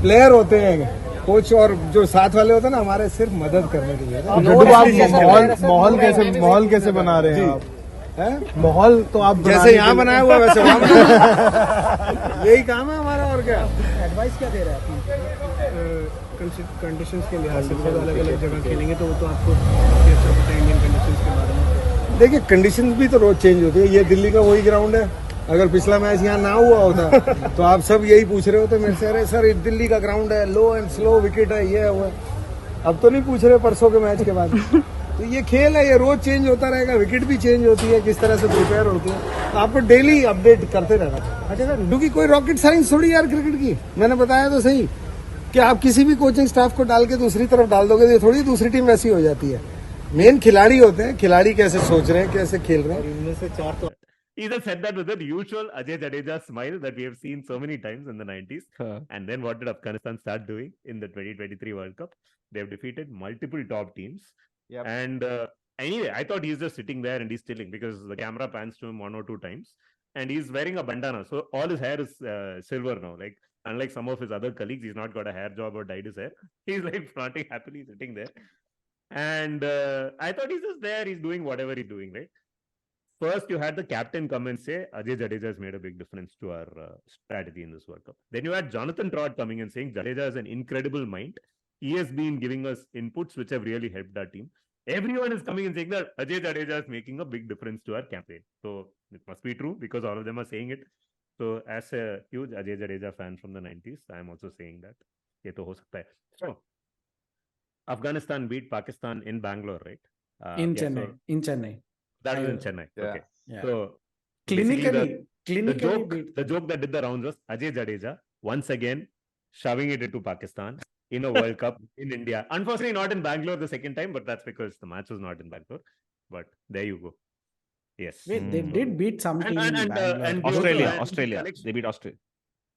प्लेयर होते हैं कोच, और जो साथ वाले होते हैं ना हमारे, सिर्फ मदद करने के लिए. माहौल कैसे बना रहे हैं आप? माहौल तो आप जैसे यहाँ बनाया हुआ वैसे वहाँ बनाया. यही काम है हमारा. और क्या एडवाइस क्या दे रहे हैं कंडीशंस के लिहाज से? अलग अलग जगह खेलेंगे तो वो तो आपको काफी अच्छा पता है इंडियन कंडीशंस के बारे में. देखिए, कंडीशंस भी तो रोज चेंज होती है. ये दिल्ली का वही ग्राउंड है. अगर पिछला मैच यहाँ ना हुआ होता तो आप सब यही पूछ रहे होते मेरे से, अरे सर ये दिल्ली का ग्राउंड है, लो एंड स्लो विकेट है, ये है वो है. अब तो नहीं पूछ रहे परसों के मैच के बाद. तो ये खेल है, ये रोज चेंज होता रहेगा. विकेट भी चेंज होती है, किस तरह से प्रिपेयर होती है, तो आपको डेली अपडेट करते रहना. अच्छा सर, क्योंकि कोई रॉकेट साइंस थोड़ी यार क्रिकेट की. मैंने बताया तो सही कि आप किसी भी कोचिंग स्टाफ को डाल के दूसरी तरफ डाल दोगे तो थोड़ी दूसरी टीम वैसी हो जाती है. मेन खिलाड़ी होते हैं, खिलाड़ी कैसे सोच रहे हैं, कैसे खेल रहे हैं. इनमें से 4 तो He just said that with the usual Ajay Jadeja smile that we have seen so many times in the 90s. And then what did Afghanistan start doing in the 2023 World Cup? They have defeated multiple top teams. Yep. And anyway, I thought he's just sitting there and he's chilling because the camera pans to him 1 or 2 times. And he's wearing a bandana. So all his hair is silver now. Like, unlike some of his other colleagues, he's not got a hair job or dyed his hair. He's like flaunting happily sitting there. And I thought he's just there. He's doing whatever he's doing, right? First, you had the captain come and say, Ajay Jadeja has made a big difference to our strategy in this World Cup. Then you had Jonathan Trott coming and saying, Jadeja is an incredible mind. He has been giving us inputs which have really helped our team. Everyone is coming and saying that Ajay Jadeja is making a big difference to our campaign. So it must be true because all of them are saying it. So as a huge Ajay Jadeja fan from the 90s, I am also saying that. Ye to ho sakta hai. So Afghanistan beat Pakistan in Bangalore, right? in Chennai. That was in Chennai. Yeah. Okay. Yeah. So Clinically the joke that did the rounds was Ajay Jadeja once again shoving it into Pakistan in a World Cup in India. Unfortunately, not in Bangalore the second time, but that's because the match was not in Bangalore. But there you go. Yes. Wait, they did beat some team in Bangalore. Australia. They beat Australia.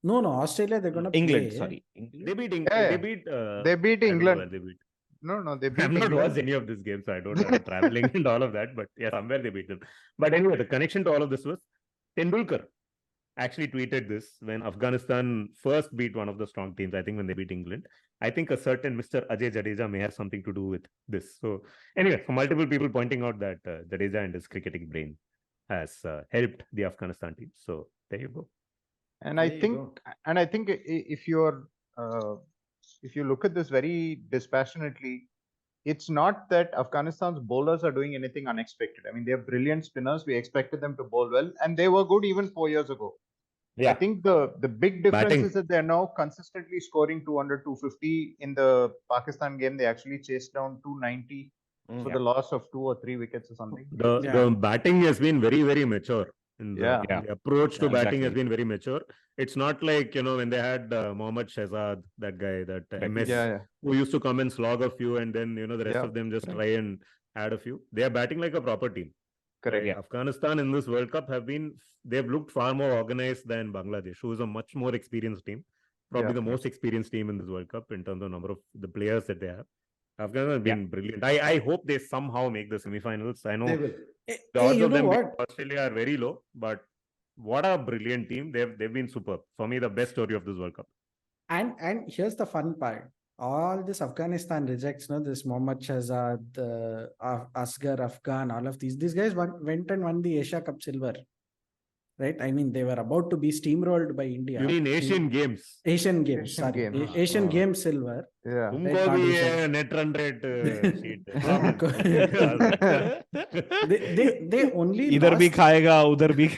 No, Australia, they're going to England, play. sorry. England? They beat Yeah. They beat. They beat I don't know England. where they beat. No, they beat I've not England. watched any of this game, so I don't know the traveling and all of that. But yeah, somewhere they beat them. But anyway, the connection to all of this was Tendulkar actually tweeted this when Afghanistan first beat one of the strong teams. I think when they beat England. I think a certain Mr. Ajay Jadeja may have something to do with this. So anyway, for multiple people pointing out that Jadeja and his cricketing brain has helped the Afghanistan team. So there you go. And I think if you look at this very dispassionately, it's not that Afghanistan's bowlers are doing anything unexpected. I mean, they're brilliant spinners. We expected them to bowl well, and they were good even 4 years ago. Yeah. I think the big difference Batting. is that they're now consistently scoring 200, 250. In the Pakistan game, they actually chased down 290 for the loss of 2 or 3 wickets or something. The batting has been very, very mature. Yeah. The approach to batting has exactly. been very mature. It's not like, when they had Mohammad Shahzad, that guy, that MS, who used to come and slog a few and then, the rest of them just try and add a few. They are batting like a proper team. Correct. Yeah. Afghanistan in this World Cup they've looked far more organized than Bangladesh, who is a much more experienced team. Probably the most experienced team in this World Cup in terms of number of the players that they have. Afghanistan has been brilliant. I hope they somehow make the semifinals. I know the odds of them beating Australia are very low, but what a brilliant team. They've been superb. For me, the best story of this World Cup. And here's the fun part. All this Afghanistan rejects, this Mohammad Shahzad, Asghar Afghan, all of these guys went and won the Asia Cup silver. Right? I mean, they were about to be steamrolled by India. You mean Asian Games? Asian Games silver. Yeah. Net run rate sheet. they only Idhar bhi khayega, udhar bhi.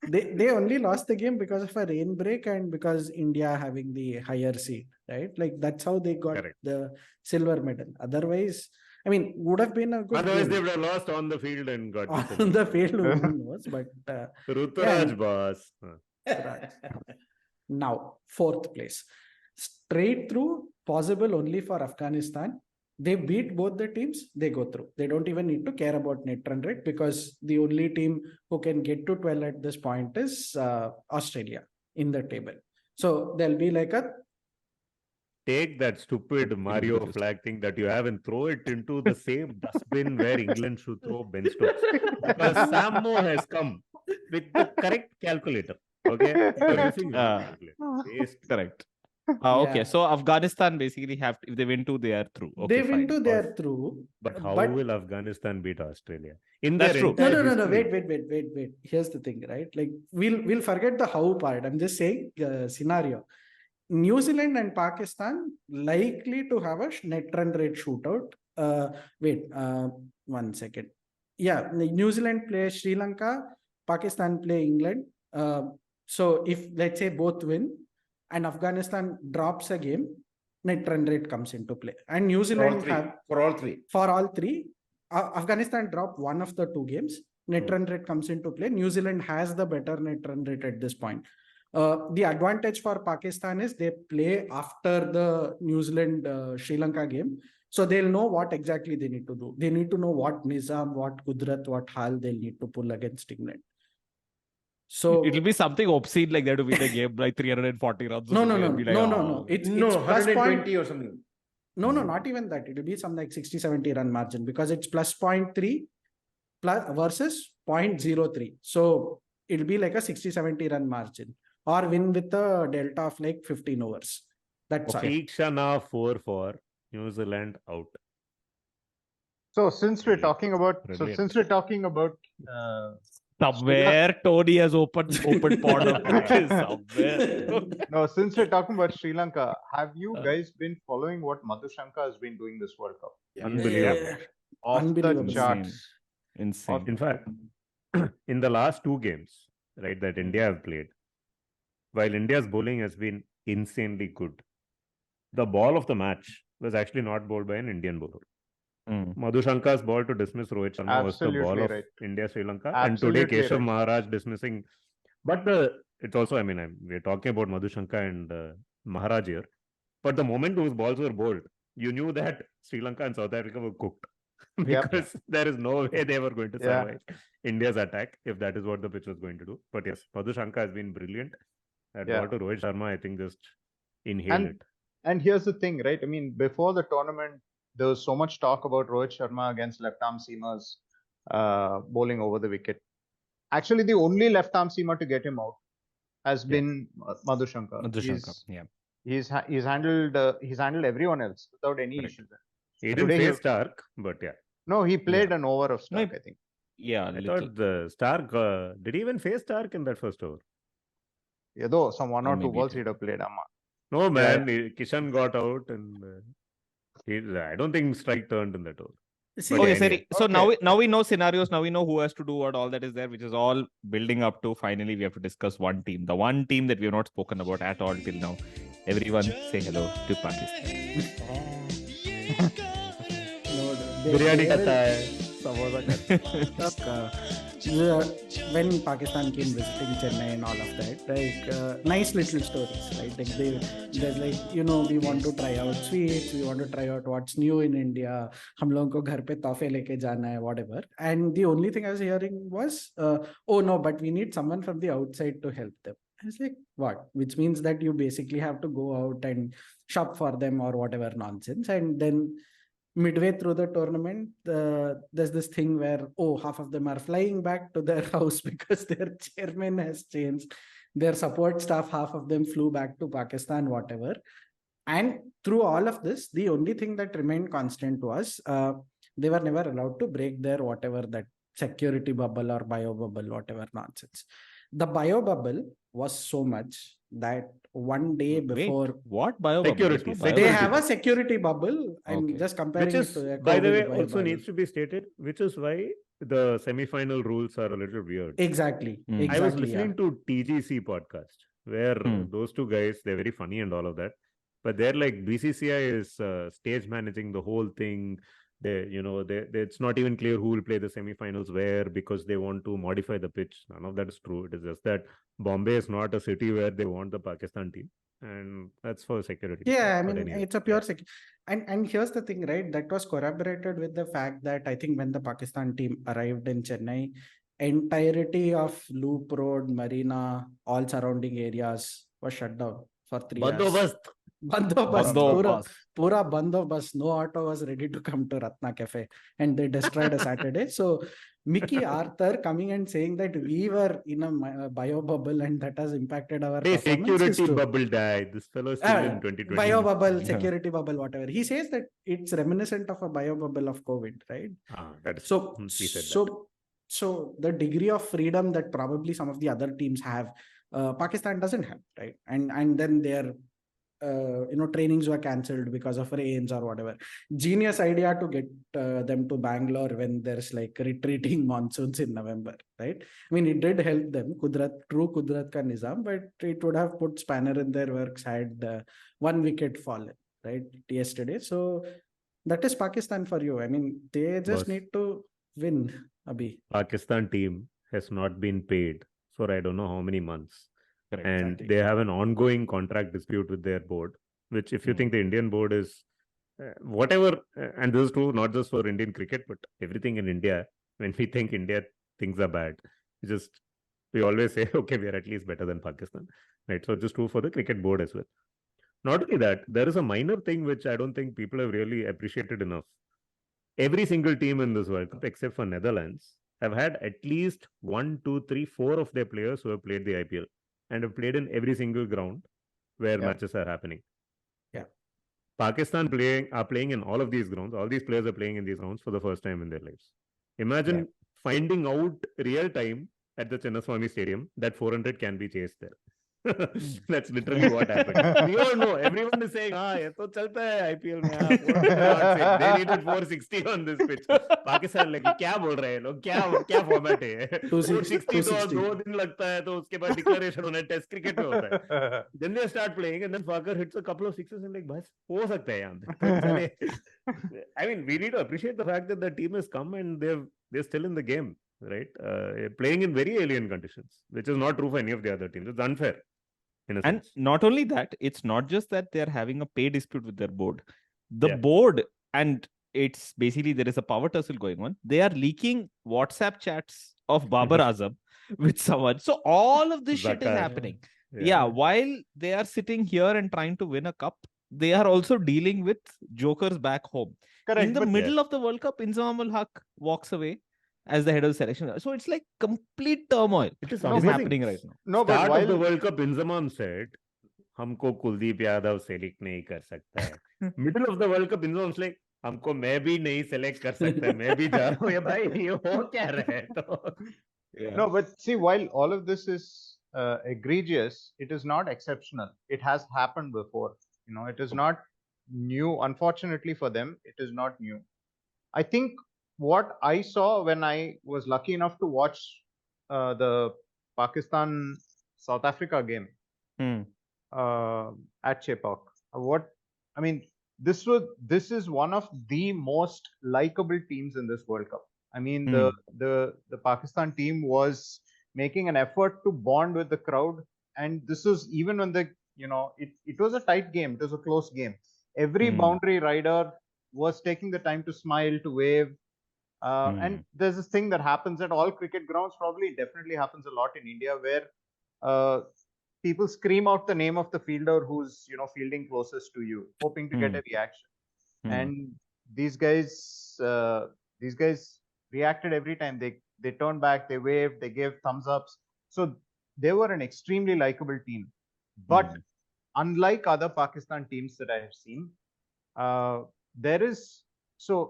They only lost the game because of a rain break and because India having the higher seed, right? Like that's how they got the silver medal. Otherwise, I mean, would have been a good Otherwise, game. they would have lost on the field and got on the field. Who knows? But Ruturaj boss. Now, 4th place, straight through, possible only for Afghanistan. They beat both the teams, they go through. They don't even need to care about net run rate because the only team who can get to 12 at this point is Australia in the table. So there'll be like a... Take that stupid Mario flag thing that you have and throw it into the same dustbin where England should throw Ben Stokes. Because SamMo has come with the correct calculator. Okay? Correct. Okay, so Afghanistan basically if they win 2, they are through. Okay, they win 2, they are through. But how will Afghanistan beat Australia? That's true. No. Wait. Here's the thing, right? Like we'll forget the how part. I'm just saying scenario. New Zealand and Pakistan likely to have a net run rate shootout. 1 second. Yeah, New Zealand play Sri Lanka, Pakistan play England. So if let's say both win, and Afghanistan drops a game, net run rate comes into play. And New Zealand for all three. Afghanistan drop one of the 2 games, net run rate comes into play. New Zealand has the better net run rate at this point. The advantage for Pakistan is they play after the New Zealand Sri Lanka game, So they'll know what exactly they need to do. They need to know what Nizam, what Kudrat, what Hal they'll need to pull against England. So It'll be something obscene like that to win the game like 340 runs. no. "Oh." It's No, plus 120 point. or something. No, not even that. It'll be some like 60-70 run margin because it's plus 0.3 plus versus 0.03. So it'll be like a 60-70 run margin or win with a delta of like 15 overs. That's all. Tikshana 4 for New Zealand out. So since we're talking about, Somewhere Tony has opened pod of cricket somewhere. no, since we're talking about Sri Lanka, have you guys been following what Madhushanka has been doing this World Cup? Unbelievable. Off the Unbelievable. charts. Insane. In fact, in the last two games, right, that India have played, while India's bowling has been insanely good, the ball of the match was actually not bowled by an Indian bowler. Madhushanka's ball to dismiss Rohit Sharma was the ball of India Sri Lanka, and today Keshav Maharaj dismissing. But it's also, we're talking about Madhushanka and Maharaj here. But the moment those balls were bowled, you knew that Sri Lanka and South Africa were cooked because there is no way they were going to survive India's attack if that is what the pitch was going to do. But yes, Madhushanka has been brilliant. That ball to Rohit Sharma, I think, just inhaled it. And here's the thing, right? I mean, before the tournament, there was so much talk about Rohit Sharma against left-arm seamers bowling over the wicket. Actually, the only left-arm seamer to get him out has been Madhushanka. He's handled everyone else without any issues. He didn't face Stark, but no, he played an over of Stark, I think. Yeah, I thought the Stark did he even face Stark in that first over? Yeah, though some one or two balls he'd have played. No man, Kishan got out, and I don't think strike turned in that over. So now we know scenarios. Now we know who has to do what. All that is there, which is all building up to finally we have to discuss one team, the one team that we have not spoken about at all till now. Everyone say hello to Pakistan. Biryani kata hai, samosa kata hai. When Pakistan came visiting Chennai and all of that, like nice little stories, right? Like there's like, we want to try out sweets, we want to try out what's new in India. हम लोगों को घर पे तोहफे लेके जाना है, whatever. And the only thing I was hearing was, oh no, but we need someone from the outside to help them. I was like, what? Which means that you basically have to go out and shop for them or whatever nonsense. And then midway through the tournament, there's this thing where, half of them are flying back to their house because their chairman has changed. Their support staff, half of them flew back to Pakistan, whatever. And through all of this, the only thing that remained constant was they were never allowed to break their whatever that security bubble or bio bubble, whatever nonsense. The bio bubble was so much that one day before what bio security, bubble? They have a security bubble. I'm just comparing which is, it to by the way, also bubble. needs to be stated, which is why the semi-final rules are a little weird. Exactly. I was listening to TGC podcast where those two guys, they're very funny and all of that, but they're like BCCI is stage managing the whole thing. It's not even clear who will play the semi-finals where because they want to modify the pitch. None of that is true. It is just that Bombay is not a city where they want the Pakistan team, and that's for security. Yeah, I mean, it's a pure security. And here's the thing, right? That was corroborated with the fact that I think when the Pakistan team arrived in Chennai, entirety of Loop Road, Marina, all surrounding areas was shut down for 3 hours. Bandobast. Pura bandobast. No auto was ready to come to Ratna Cafe, and they destroyed a Saturday. So Mickey Arthur coming and saying that we were in a bio bubble and that has impacted our performance. Security bubble died. This fellow is still in 2020. Bio bubble, security bubble, whatever. He says that it's reminiscent of a bio bubble of COVID, right? So the degree of freedom that probably some of the other teams have, Pakistan doesn't have, right? And then their trainings were cancelled because of rains or whatever. Genius idea to get them to Bangalore when there's like retreating monsoons in November, right? I mean, it did help them, true Kudrat ka nizam, but it would have put spanner in their works had 1 wicket fallen, right, yesterday. So that is Pakistan for you. I mean, they just need to win, Abhi. Pakistan team has not been paid for I don't know how many months. Correct, and they have an ongoing contract dispute with their board, which if you think the Indian board is whatever, and this is true not just for Indian cricket, but everything in India. When we think India, things are bad. We always say, okay, we are at least better than Pakistan, right? So just true for the cricket board as well. Not only that, there is a minor thing which I don't think people have really appreciated enough. Every single team in this World Cup, except for Netherlands, have had at least 1, 2, 3, 4 of their players who have played the IPL and have played in every single ground where matches are happening. Yeah. Pakistan are playing in all of these grounds. All these players are playing in these grounds for the first time in their lives. Imagine finding out real time at the Chinnaswamy Stadium that 400 can be chased there. That's literally what happened. We all know. Everyone is saying, ye to chalta hai IPL mein. They needed 460 on this pitch. Pakistan like, kya bol rahe hai log? Kya format hai? 460 to 2 din lagta hai, to uske baad declaration hona hai, test cricket mein hota hai. Then they start playing and then Farker hits a couple of sixes and like, bas, ho sakta hai yahan pe. I mean, we need to appreciate the fact that the team has come and they're still in the game, right? Playing in very alien conditions, which is not true for any of the other teams. It's unfair. And not only that, it's not just that they're having a pay dispute with their board. The board, and it's basically there is a power tussle going on. They are leaking WhatsApp chats of Babar Azam with someone. So all of this shit is happening. Yeah, while they are sitting here and trying to win a cup, they are also dealing with jokers back home. Correct, in the middle of the World Cup, Inzamam ul Haq walks away as the head of the selection. So it's like complete turmoil. It is happening right now. No, but Start while of the World Cup, Inzamam said, हमको Kuldeep Yadav select नहीं कर सकता है. Middle of the World Cup, Inzamam's like, हमको मैं भी नहीं select कर सकता, मैं भी जा रहा हूँ. ये भाई ये हो क्या रहा है तो? No, but see, while all of this is egregious, it is not exceptional. It has happened before. You know, it is not new. Unfortunately for them, it is not new. I think what I saw when I was lucky enough to watch the Pakistan South Africa game at Chepauk, this is one of the most likable teams in this World Cup. I mean, the Pakistan team was making an effort to bond with the crowd, and this was even when it was a tight game, it was a close game. Every boundary rider was taking the time to smile, to wave. And there's this thing that happens at all cricket grounds, probably definitely happens a lot in India, where people scream out the name of the fielder who's fielding closest to you, hoping to get a reaction. And these guys reacted every time. They turned back, they waved, they gave thumbs ups. So they were an extremely likable team. But unlike other Pakistan teams that I have seen,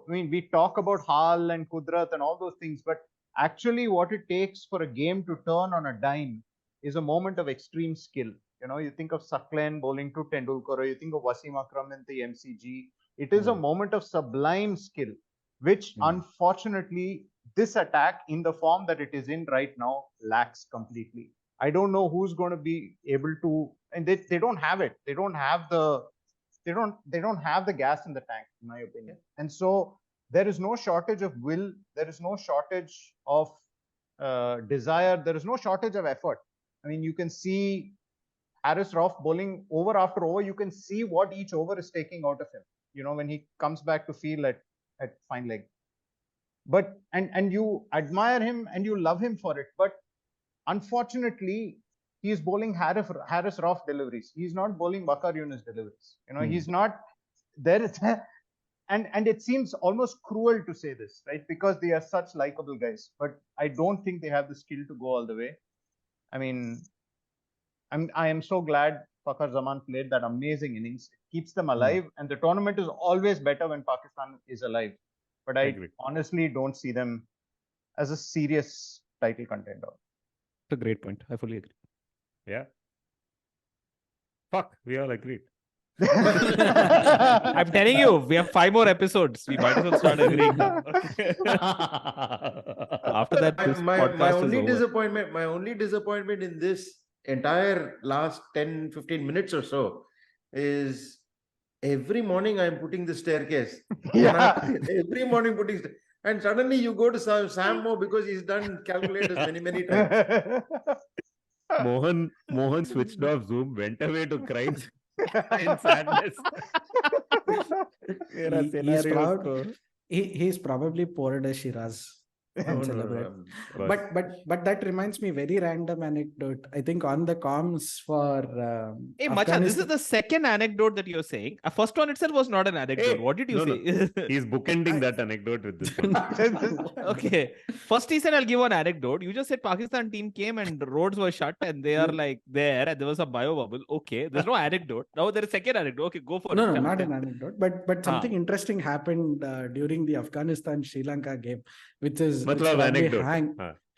we talk about Hal and Kudrat and all those things, but actually what it takes for a game to turn on a dime is a moment of extreme skill. You think of Saklan bowling to Tendulkar, or you think of Wasim Akram in the MCG. It is a moment of sublime skill, which unfortunately this attack in the form that it is in right now lacks completely. I don't know who's going to be able to, and they don't have it. They don't have the gas in the tank, in my opinion. And so there is no shortage of will. There is no shortage of desire. There is no shortage of effort. I mean, you can see Haris Rauf bowling over after over. You can see what each over is taking out of him. When he comes back to field at fine leg. But and you admire him and you love him for it. But unfortunately, he is bowling Haris Rauf deliveries. He's not bowling Bakar Yunus deliveries. He's not there. And it seems almost cruel to say this, right? Because they are such likable guys. But I don't think they have the skill to go all the way. I mean, I am so glad Fakhar Zaman played that amazing innings. It keeps them alive. And the tournament is always better when Pakistan is alive. But I honestly don't see them as a serious title contender. It's a great point. I fully agree. Yeah. Fuck, we all agreed. I'm telling you, we have 5 more episodes. We might as well start agreeing. After that, this podcast is over. My only disappointment in this entire last 10-15 minutes or so is every morning I'm putting the staircase. Every morning and suddenly you go to SamMo because he's done calculators many times. Mohan switched off Zoom, went away to cry in sadness. मेरा He's scenario proud. उसको He's probably poured a Shiraz and celebrate. But that reminds me, very random anecdote. I think on the comms for Hey, Macha, this is Afghanistan. the second anecdote that you're saying. First one itself was not an anecdote. Hey, What did you no, say? He's bookending that anecdote with this one. Okay. First he said, I'll give one anecdote. You just said Pakistan team came and roads were shut and they are like there and there was a bio bubble. Okay. There's no anecdote. Now there is second anecdote. Okay, go for it. No, not an anecdote. But something interesting happened during the Afghanistan Sri Lanka game, which Matlab probably anecdote.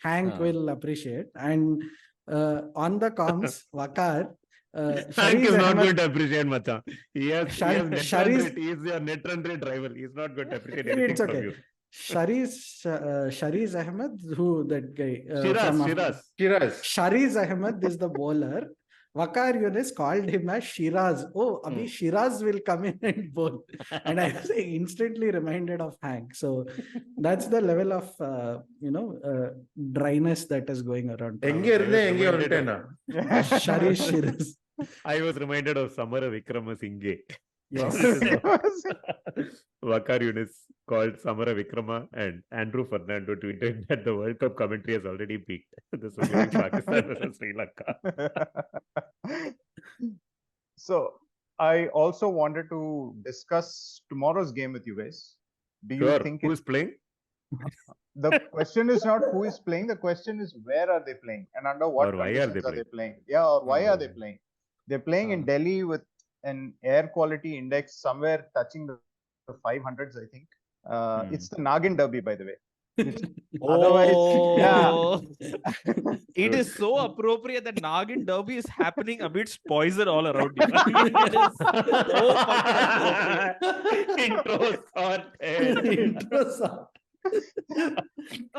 Hank will appreciate. And on the comms, Waqar, Hank is not going to appreciate Macha. He has net run Shari's- rate. He is your net run rate rival. He's not going to appreciate anything It's from okay. you. Shariz Ahmed, who that guy? Shiraz. Shariz Ahmed is the bowler. Waqar Yunus called him as Shiraz. Oh, Abhi Shiraz will come in and bowl. And I was instantly reminded of Hank. So that's the level of, dryness that is going around. Shariz Shiraz. I was reminded of Samara Vikramasinghe. Yes. Waqar Yunus called Samara Vikrama and Andrew Fernando tweeted that the World Cup commentary has already peaked. This was during Pakistan versus Sri Lanka. So I also wanted to discuss tomorrow's game with you guys. Do you think who's playing? The question is not who is playing, the question is where are they playing and under what conditions are they playing? Yeah, or why are they playing? They're playing in Delhi with an air quality index somewhere touching the 500s, I think. It's the Naagin Derby, by the way. Otherwise, it is so appropriate that Naagin Derby is happening amidst poison all around you. It is so fucking appropriate. Intro song.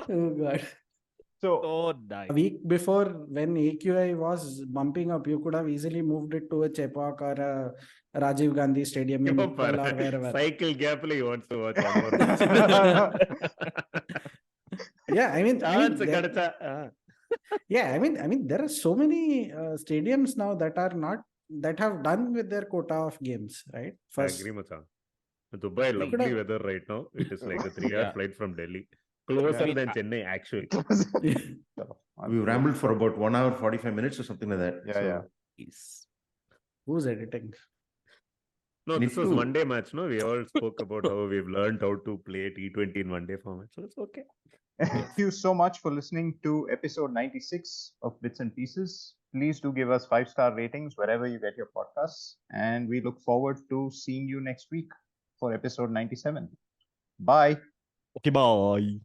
Oh God. So nice. A week before, when AQI was bumping up, you could have easily moved it to a Chepauk or a Rajiv Gandhi Stadium in Uppal or wherever. Cycle carefully, he wants to watch one more match. Yeah, I mean, there are so many stadiums now that have done with their quota of games, right? First, I agree, Macha. Dubai, lovely weather right now. It is like a 3-hour flight from Delhi. Closer than Chennai, actually. We rambled for about 1 hour, 45 minutes or something like that. Yeah. Who's editing? No, this was one-day match, no? We all spoke about how we've learned how to play T20 in one-day format. So it's okay. Thank you so much for listening to episode 96 of Bits and Pieces. Please do give us 5-star ratings wherever you get your podcasts. And we look forward to seeing you next week for episode 97. Bye. Okay, bye.